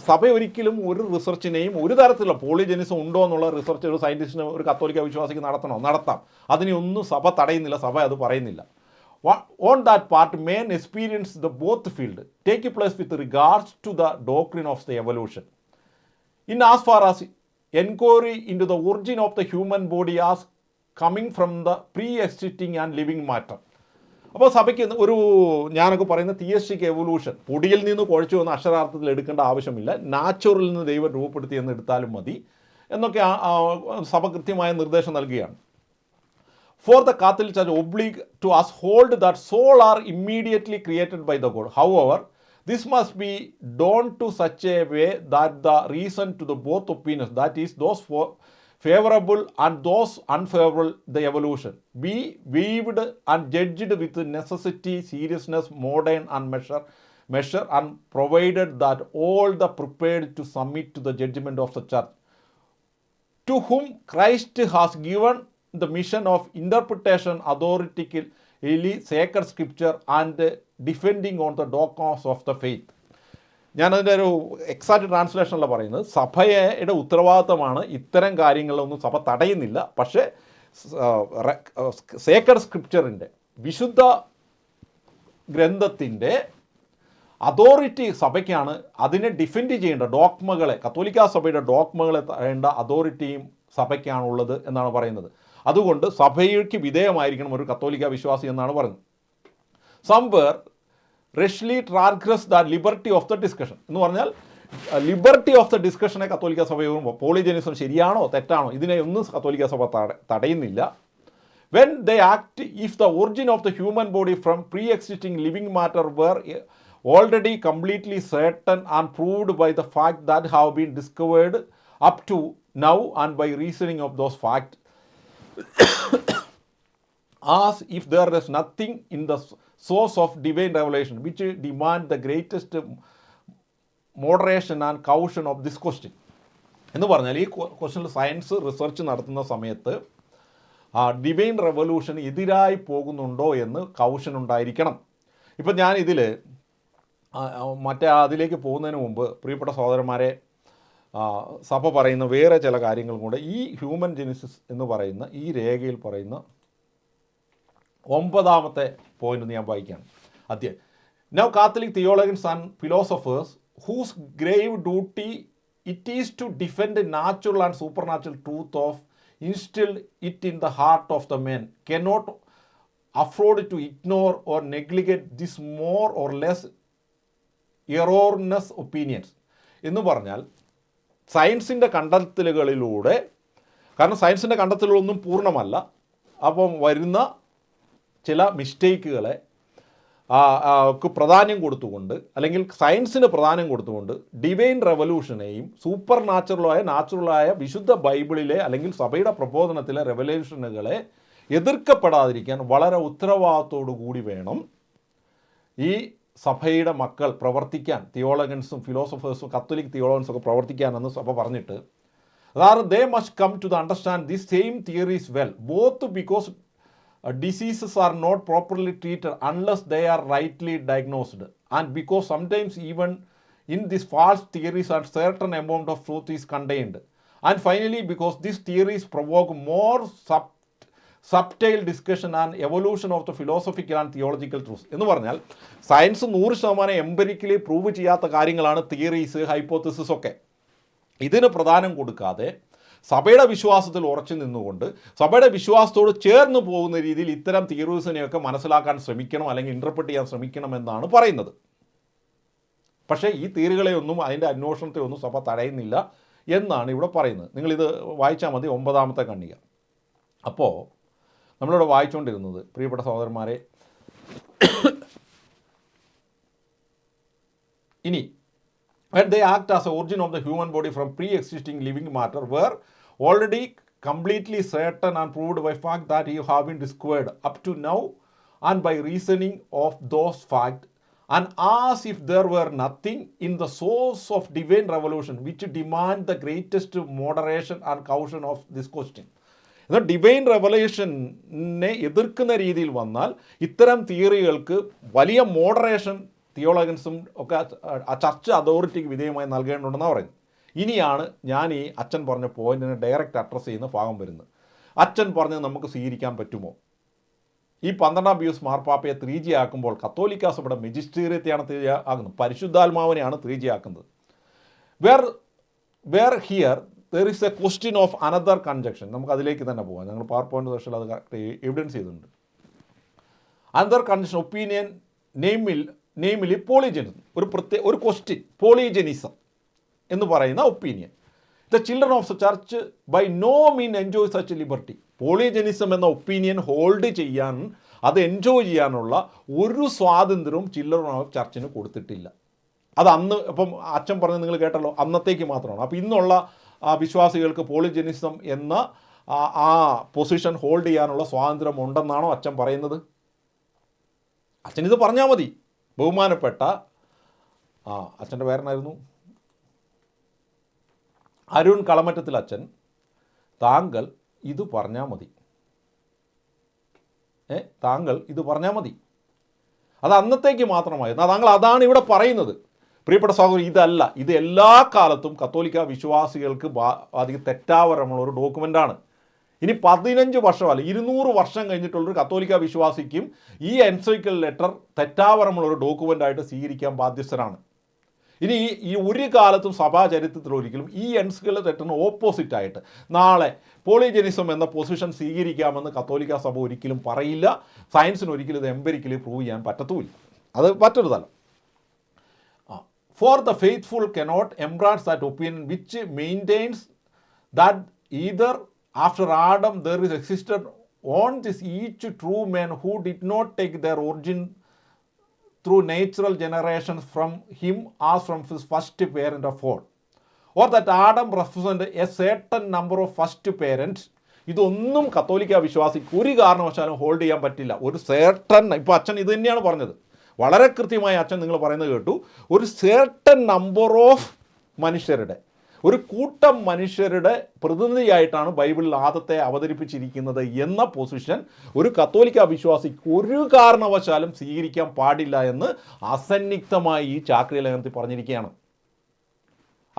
സഭ ഒരിക്കലും ഒരു റിസർച്ചിനെയും ഒരു തരത്തിലുള്ള പോളിജനിസം ഉണ്ടോ എന്നുള്ള റിസർച്ച് ഒരു സയൻറ്റിസ്റ്റിന്, ഒരു കത്തോലിക്ക വിശ്വാസിക്ക് നടത്താം. അതിനെയൊന്നും സഭ തടയുന്നില്ല, സഭ അത് പറയുന്നില്ല. On that part, men experience the both field take place with regards to the doctrine of the evolution. In as far as inquiry into the origin of the human body as coming from the pre-existing and living matter. അപ്പോൾ സഭയ്ക്ക് ഒരു ഞാനൊക്കെ പറയുന്ന theistic evolution, പൊടിയിൽ നിന്ന് കുഴച്ചു വന്ന അക്ഷരാർത്ഥത്തിൽ എടുക്കേണ്ട ആവശ്യമില്ല, നാച്ചുറലിൽ നിന്ന് ദൈവം രൂപപ്പെടുത്തിയെന്ന് എടുത്താലും മതി എന്നൊക്കെ സഭ കൃത്യമായ നിർദ്ദേശം നൽകുകയാണ്. For the Catholic Church oblige to us hold that soul are immediately created by the God. However, this must be done to such a way that the reason to the both opinions, that is those favorable and those unfavorable the evolution, be weighed and judged with necessity, seriousness, modern and measure and provided that all the prepared to submit to the judgment of the church, to whom Christ has given the mission of interpretation authoritatively sacred scripture and defending on the dogmas of the faith. ഞാനതിൻ്റെ ഒരു exact ട്രാൻസ്ലേഷനല്ല പറയുന്നത്. സഭയുടെ ഉത്തരവാദിത്തമാണ് ഇത്തരം കാര്യങ്ങളൊന്നും സഭ തടയുന്നില്ല. പക്ഷേ Sacred സ്ക്രിപ്ചറിൻ്റെ, വിശുദ്ധ ഗ്രന്ഥത്തിൻ്റെ അതോറിറ്റി സഭയ്ക്കാണ്. അതിനെ ഡിഫെൻഡ് ചെയ്യേണ്ട ഡോക്മകളെ, കത്തോലിക്ക സഭയുടെ ഡോക്മകളെ തടയേണ്ട അതോറിറ്റിയും സഭയ്ക്കാണുള്ളത് എന്നാണ് പറയുന്നത്. അതുകൊണ്ട് സഭയ്ക്ക് വിധേയമായിരിക്കണം ഒരു കത്തോലിക്ക വിശ്വാസി എന്നാണ് പറയുന്നത്. Somewhere rashly transgress the liberty of the discussion എന്ന് പറഞ്ഞാൽ ലിബർട്ടി ഓഫ് ദ ഡിസ്കഷനെ കത്തോലിക്ക സഭയും പോളിജനിസം ശരിയാണോ തെറ്റാണോ ഇതിനെ ഒന്നും കത്തോലിക്ക സഭ തടയുന്നില്ല. When they act, if the origin of the human body from pre-existing living matter were already completely certain and proved by the fact that have been discovered up to now and by reasoning of those facts, as if there is nothing in the source of divine revelation which demand the greatest moderation and caution of this question. എന്ന് പറഞ്ഞാൽ ഈ ക്വസ്റ്റനിൽ science research നടത്തുന്ന സമയത്ത് divine revolution എതിരായി പോകുന്നുണ്ടോ എന്ന് കൗഷൻ ഉണ്ടായിരിക്കണം. ഇപ്പം ഞാൻ ഇതിൽ മറ്റേ അതിലേക്ക് പോകുന്നതിന് മുമ്പ് പ്രിയപ്പെട്ട സഹോദരന്മാരെ, സഭ പറയുന്ന വേറെ ചില കാര്യങ്ങളും കൂടെ ഈ ഹ്യൂമൻ ജെനിസിസ് എന്ന് പറയുന്ന ഈ രേഖയിൽ പറയുന്ന 9ാമത്തെ പോയിന്റ് ഞാൻ വായിക്കുകയാണ്. ആദ്യം, now Catholic theologians and philosophers whose grave duty it is to defend the natural and supernatural truth of instilled it in the heart of the man cannot afford to ignore or neglect this more or less erroneous opinions. എന്ന് പറഞ്ഞാൽ സയൻസിൻ്റെ കണ്ടെത്തലുകളിലൂടെ, കാരണം സയൻസിൻ്റെ കണ്ടെത്തലുകളൊന്നും പൂർണ്ണമല്ല, അപ്പം വരുന്ന ചില മിസ്റ്റേക്കുകളെ പ്രാധാന്യം കൊടുത്തുകൊണ്ട്, അല്ലെങ്കിൽ സയൻസിന് പ്രാധാന്യം കൊടുത്തുകൊണ്ട് ഡിവൈൻ റെവല്യൂഷനെയും സൂപ്പർ നാച്ചുറലായ വിശുദ്ധ ബൈബിളിലെ അല്ലെങ്കിൽ സഭയുടെ പ്രബോധനത്തിലെ റെവല്യൂഷനുകളെ എതിർക്കപ്പെടാതിരിക്കാൻ വളരെ ഉത്തരവാദിത്തോടു കൂടി വേണം ഈ സഭയുടെ മക്കൾ പ്രവർത്തിക്കാൻ, തിയോളജൻസും ഫിലോസഫേഴ്സും കത്തോലിക് തിയോളജൻസും ഒക്കെ പ്രവർത്തിക്കാനെന്ന് സഭ പറഞ്ഞിട്ട്, അതായത് they must come to the understand the same theories well, both because diseases are not properly treated unless they are rightly diagnosed, and because sometimes even in these false theories a certain amount of truth is contained, and finally because these theories provoke more subtle discussion and evolution of the philosophical and theological truths. എന്ന് പറഞ്ഞാൽ science 100% എംപെരിക്കലി prove ചെയ്യാത്ത കാര്യങ്ങളാണ് theories, hypothesis ഒക്കെ. ഇതിന് പ്രധാനം കൊടുക്കാതെ സഭയുടെ വിശ്വാസത്തിൽ ഉറച്ചു നിന്നുകൊണ്ട് സഭയുടെ വിശ്വാസത്തോട് ചേർന്ന് പോകുന്ന രീതിയിൽ ഇത്തരം തിയറീസിനെയൊക്കെ മനസ്സിലാക്കാൻ ശ്രമിക്കണം, അല്ലെങ്കിൽ ഇൻ്റർപ്രറ്റ് ചെയ്യാൻ ശ്രമിക്കണമെന്നാണ് പറയുന്നത്. പക്ഷേ ഈ തിയറികളെയൊന്നും അതിൻ്റെ അന്വേഷണത്തെ ഒന്നും സഭ തടയുന്നില്ല എന്നാണ് ഇവിടെ പറയുന്നത്. നിങ്ങളിത് വായിച്ചാൽ മതി, 9ാമത്തെ ഖണ്ഡിക. അപ്പോൾ നമ്മളിവിടെ വായിച്ചുകൊണ്ടിരുന്നത്, പ്രിയപ്പെട്ട സഹോദരന്മാരെ, ഇനി when they act as the origin of the human body from pre-existing living matter were already completely certain and proved by fact that you have been discovered up to now and by reasoning of those facts, and as if there were nothing in the source of divine revelation which demand the greatest moderation and caution of this question. എന്നാൽ divine റെവലേഷനെ എതിർക്കുന്ന രീതിയിൽ വന്നാൽ ഇത്തരം തിയറികൾക്ക് വലിയ moderation തിയോളജൻസും ഒക്കെ ആ ചർച്ച അതോറിറ്റിക്ക് വിധേയമായി നൽകേണ്ടതുണ്ടെന്നാണ് പറയുന്നത്. ഇനിയാണ് ഞാൻ ഈ അച്ഛൻ പറഞ്ഞ പോയിന്റിനെ ഡയറക്റ്റ് അഡ്രസ്സ് ചെയ്യുന്ന ഭാഗം വരുന്നത്. അച്ഛൻ പറഞ്ഞത് നമുക്ക് സ്വീകരിക്കാൻ പറ്റുമോ? ഈ 12ാം പിയൂസ് മാർപ്പാപ്പയെ 3G ആക്കുമ്പോൾ കത്തോലിക്ക സഭയുടെ മെജിസ്റ്റീരിയത്തെയാണ് 3G ആക്കുന്നത്, പരിശുദ്ധാത്മാവിനെയാണ് 3G ആക്കുന്നത്. Where here there is a question of another conjunction. നമുക്ക് അതിലേക്ക് തന്നെ പോകാം, ഞങ്ങൾ പവർ പോയിന്റ് സെഷനിൽ അത് എവിഡൻസ് ചെയ്തിട്ടുണ്ട്. Another conjunction opinion namely polygenism, ഒരു ക്വസ്റ്റ്യൻ, പോളിജനിസം എന്ന് പറയുന്ന opinion. The children of the church by no mean enjoy such liberty. Polygenism എന്ന ഒപ്പീനിയൻ ഹോൾഡ് ചെയ്യാൻ, അത് എൻജോയ് ചെയ്യാനുള്ള ഒരു സ്വാതന്ത്ര്യവും ചിൽഡ്രൻ ഓഫ് ചർച്ചിന് കൊടുത്തിട്ടില്ല. അത് അന്ന്, ഇപ്പം അച്ഛൻ പറഞ്ഞത് നിങ്ങൾ കേട്ടല്ലോ, അന്നത്തേക്ക് മാത്രമാണ്. അപ്പോൾ ഇന്നുള്ള വിശ്വാസികൾക്ക് പോളിജനിസം എന്ന ആ പൊസിഷൻ ഹോൾഡ് ചെയ്യാനുള്ള സ്വാതന്ത്ര്യം ഉണ്ടെന്നാണോ അച്ഛൻ പറയുന്നത്? അച്ഛൻ ഇത് പറഞ്ഞാൽ മതി. ബഹുമാനപ്പെട്ട അച്ഛൻ്റെ പേരനായിരുന്നു അരുൺ കളമറ്റത്തിൽ അച്ഛൻ, താങ്കൾ ഇത് പറഞ്ഞാൽ മതി, താങ്കൾ ഇത് പറഞ്ഞാൽ മതി. അത് അന്നത്തേക്ക് മാത്രമായിരുന്നു. താങ്കൾ അതാണ് ഇവിടെ പറയുന്നത്. പ്രിയപ്പെട്ട സഹോദരൻ, ഇതല്ല, ഇത് എല്ലാ കാലത്തും കത്തോലിക്ക വിശ്വാസികൾക്ക് അധികം തെറ്റാവരമുള്ള ഒരു ഡോക്യുമെൻ്റാണ്. ഇനി 15 വർഷമല്ല 200 വർഷം കഴിഞ്ഞിട്ടുള്ളൊരു കത്തോലിക്ക വിശ്വാസിക്കും ഈ എൻസൈക്ലിക്കൽ ലെറ്റർ തെറ്റാവരമുള്ളൊരു ഡോക്യുമെൻ്റായിട്ട് സ്വീകരിക്കാൻ ബാധ്യസ്ഥരാണ്. ഇനി ഈ ഒരു കാലത്തും സഭാ ചരിത്രത്തിലൊരിക്കലും ഈ എൻസൈക്ലിക്കൽ ലെറ്ററിന് ഓപ്പോസിറ്റായിട്ട് നാളെ പോളിജനിസം എന്ന പൊസിഷൻ സ്വീകരിക്കാമെന്ന് കത്തോലിക്ക സഭ ഒരിക്കലും പറയില്ല. സയൻസിന് ഒരിക്കലും ഇത് എംപെരിക്കലി പ്രൂവ് ചെയ്യാൻ പറ്റത്തുമില്ല. അത് മറ്റൊരു തലം. For the faithful cannot embrace that opinion which maintains that either after Adam there is existed on this each true man who did not take their origin through natural generations from him as from his first parent of all, or that Adam represents a certain number of first parents. ഇതൊന്നും കത്തോലിക്ക വിശ്വാസിക്ക് ഒരു കാരണവശാലും hold ചെയ്യാൻ പറ്റില്ല. ഒരു certain, ഇപ്പോൾ അച്ഛൻ ഇത് തന്നെയാണ് പറഞ്ഞത്, വളരെ കൃത്യമായി അച്ഛൻ നിങ്ങൾ പറയുന്നത് കേട്ടു. ഒരു സേർട്ടൺ നമ്പർ ഓഫ് മനുഷ്യരുടെ, ഒരു കൂട്ടം മനുഷ്യരുടെ പ്രതിനിധിയായിട്ടാണ് ബൈബിളിൽ ആദത്തെ അവതരിപ്പിച്ചിരിക്കുന്നത് എന്ന പൊസിഷൻ ഒരു കത്തോലിക്ക വിശ്വാസിക്ക് ഒരു കാരണവശാലും സ്വീകരിക്കാൻ പാടില്ല എന്ന് അസന്നിഗ്ധമായി ഈ ചാക്രിക ലേഖനത്തിൽ പറഞ്ഞിരിക്കുകയാണ്.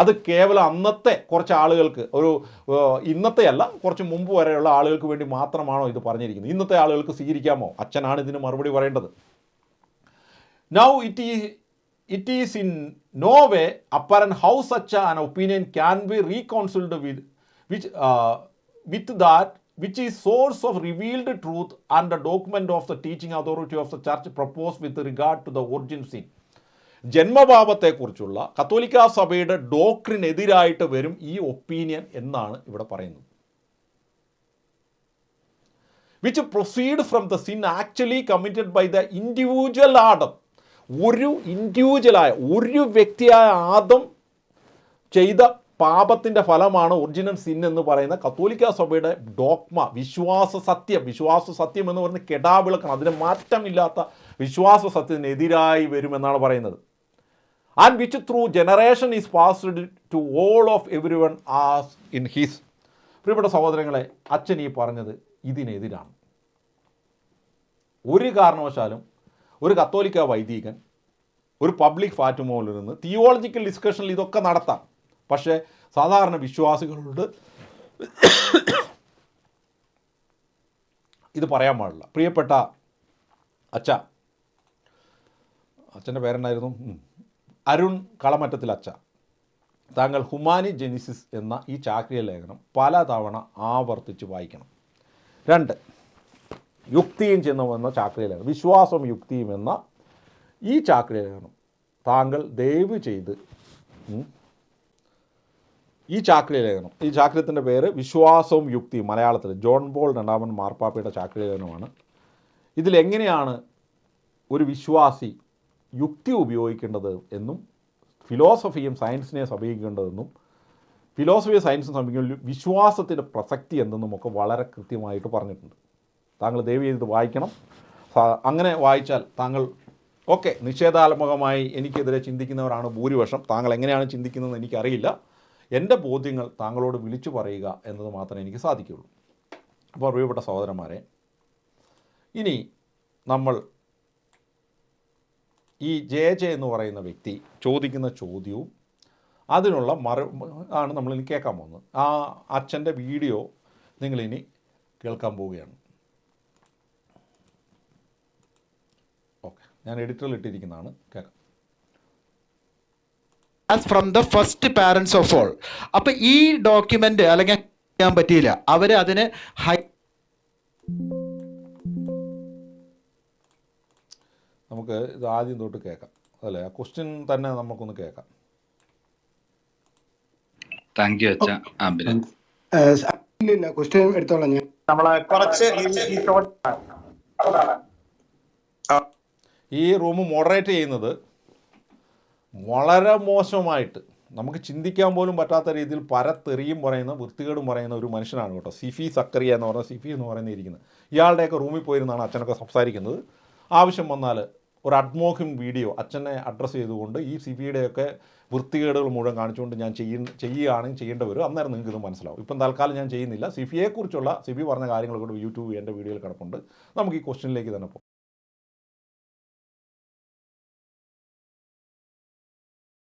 അത് കേവലം അന്നത്തെ കുറച്ച് ആളുകൾക്ക്, ഒരു ഇന്നത്തെ അല്ല കുറച്ച് മുമ്പ് വരെയുള്ള ആളുകൾക്ക് വേണ്ടി മാത്രമാണോ ഇത് പറഞ്ഞിരിക്കുന്നത്? ഇന്നത്തെ ആളുകൾക്ക് സ്വീകരിക്കാമോ? അച്ഛനാണ് ഇതിന് മറുപടി പറയേണ്ടത്. Now it is in no way apparent how such an opinion can be reconciled with that which is source of revealed truth and the document of the teaching authority of the church proposed with regard to the origin sin. ജന്മപാപത്തെക്കുറിച്ചുള്ള കത്തോലിക്ക സഭയുടെ ഡോക്ട്രിനെതിരായിട്ട് വരും ഈ opinion എന്നാണ് ഇവിടെ പറയുന്നത്. which proceed from the sin actually committed by the individual Adam. ഒരു ഇൻഡിവിജ്വലായ, ഒരു വ്യക്തിയായ ആദം ചെയ്ത പാപത്തിൻ്റെ ഫലമാണ് ഒറിജിനൽ സിൻ എന്ന് പറയുന്ന കത്തോലിക്ക സഭയുടെ ഡോക്മ, വിശ്വാസ സത്യം എന്ന് പറയുന്നത് കെടാവിളക്കാണ്. അതിന് മാറ്റമില്ലാത്ത വിശ്വാസ സത്യത്തിനെതിരായി വരുമെന്നാണ് പറയുന്നത്. And which through generation is passed to all of every one as in his. പ്രിയപ്പെട്ട സഹോദരങ്ങളെ, അച്ഛൻ ഈ പറഞ്ഞത് ഇതിനെതിരാണ്. ഒരു കാരണവശാലും ഒരു കത്തോലിക്ക വൈദികൻ ഒരു പബ്ലിക് പ്ലാറ്റ്ഫോമിൽ നിന്ന് തിയോളജിക്കൽ ഡിസ്കഷനിൽ ഇതൊക്കെ നടത്താം, പക്ഷേ സാധാരണ വിശ്വാസികളോട് ഇത് പറയാൻ പാടില്ല. പ്രിയപ്പെട്ട അച്ഛൻ്റെ പേരെന്നായിരുന്നു? അരുൺ കളമറ്റത്തിൽ അച്ഛ, താങ്കൾ ഹ്യൂമാനി ജെനിസിസ് എന്ന ഈ ചാക്രിക ലേഖനം പലതവണ ആവർത്തിച്ച് വായിക്കണം. 2, യുക്തിയും ചെന്നുവെന്ന ചാക്രിക ലേഖനം, വിശ്വാസവും യുക്തിയും എന്ന ഈ ചാക്രിക ലേഖനം താങ്കൾ ദയവ് ചെയ്ത് ഈ ചാക്രികത്തിൻ്റെ പേര് വിശ്വാസവും യുക്തിയും, മലയാളത്തിൽ ജോൺ പോൾ രണ്ടാമൻ മാർപ്പാപ്പയുടെ ചാക്രിക ലേഖനമാണ്. ഇതിലെങ്ങനെയാണ് ഒരു വിശ്വാസി യുക്തി ഉപയോഗിക്കേണ്ടത് എന്നും ഫിലോസഫിയും സയൻസിനെ സമീപിക്കേണ്ടതെന്നും ഫിലോസഫിയും സയൻസും സമീപിക്കുന്ന വിശ്വാസത്തിൻ്റെ പ്രസക്തി എന്തെന്നുമൊക്കെ വളരെ കൃത്യമായിട്ട് പറഞ്ഞിട്ടുണ്ട്. താങ്കൾ ദയവ് ചെയ്ത് വായിക്കണം. അങ്ങനെ വായിച്ചാൽ താങ്കൾ ഓക്കെ, നിഷേധാത്മകമായി എനിക്കെതിരെ ചിന്തിക്കുന്നവരാണ് ഭൂരിപക്ഷം. താങ്കൾ എങ്ങനെയാണ് ചിന്തിക്കുന്നതെന്ന് എനിക്കറിയില്ല. എൻ്റെ ബോധ്യങ്ങൾ താങ്കളോട് വിളിച്ചു പറയുക എന്നത് മാത്രമേ എനിക്ക് സാധിക്കുകയുള്ളൂ. അപ്പോൾ പ്രിയപ്പെട്ട സഹോദരന്മാരെ, ഇനി നമ്മൾ ഈ JJ എന്ന് പറയുന്ന വ്യക്തി ചോദിക്കുന്ന ചോദ്യവും അതിനുള്ള ആണ് നമ്മളിനി കേൾക്കാൻ പോകുന്നത്. ആ അച്ഛൻ്റെ വീഡിയോ നിങ്ങളിനി കേൾക്കാൻ പോവുകയാണ്. ഓക്കെ, ഞാൻ എഡിറ്ററിൽ ഇട്ടിരിക്കുന്നതാണ്, കേൾക്കാം. As from the first parents of all. അപ്പൊ ഈ ഡോക്യുമെന്റ് അല്ലെങ്കിൽ ചെയ്യാൻ പറ്റിയില്ല, അവര് അതിന് നമുക്ക് ഇത് ആദ്യം തൊട്ട് കേൾക്കാം, അതല്ലേ? ആ ക്വസ്റ്റ്യൻ തന്നെ നമുക്കൊന്ന് കേൾക്കാം. താങ്ക് യു അച്ഛാ. ക്വസ്റ്റ്യൻ എടുത്തോളാം ഞാൻ. നമ്മളെ കുറച്ച് ഈ റൂം മോഡറേറ്റ് ചെയ്യുന്നത് വളരെ മോശമായിട്ട്, നമുക്ക് ചിന്തിക്കാൻ പോലും പറ്റാത്ത രീതിയിൽ പരത്തെറിയും പറയുന്ന, വൃത്തികേടും പറയുന്ന ഒരു മനുഷ്യനാണ് കേട്ടോ. സിഫി സക്കറിയ എന്ന് പറഞ്ഞ സിഫി എന്ന് പറയുന്ന ഇരിക്കുന്നത്. ഇയാളുടെയൊക്കെ റൂമിൽ പോയിരുന്നാണ് അച്ഛനൊക്കെ സംസാരിക്കുന്നത്. ആവശ്യം വന്നാൽ ഒരു അഡ്മോക്കിംഗ് വീഡിയോ അച്ഛനെ അഡ്രസ്സ് ചെയ്തുകൊണ്ട് ഈ സിഫിയുടെയൊക്കെ വൃത്തികേടുകൾ മുഴുവൻ കാണിച്ചുകൊണ്ട് ഞാൻ ചെയ്യുകയാണെങ്കിൽ ചെയ്യേണ്ടി വരും. അന്നേരം നിങ്ങൾക്ക് ഇത് മനസ്സിലാവും. ഇപ്പം തൽക്കാലം ഞാൻ ചെയ്യുന്നില്ല. സിഫിയെക്കുറിച്ചുള്ള സിഫി പറഞ്ഞ കാര്യങ്ങളൊക്കെ യൂട്യൂബ് എൻ്റെ വീഡിയോയിൽ കിടപ്പുണ്ട്. നമുക്ക് ഈ ക്വസ്റ്റ്യനിലേക്ക് തന്നെ പോകാം.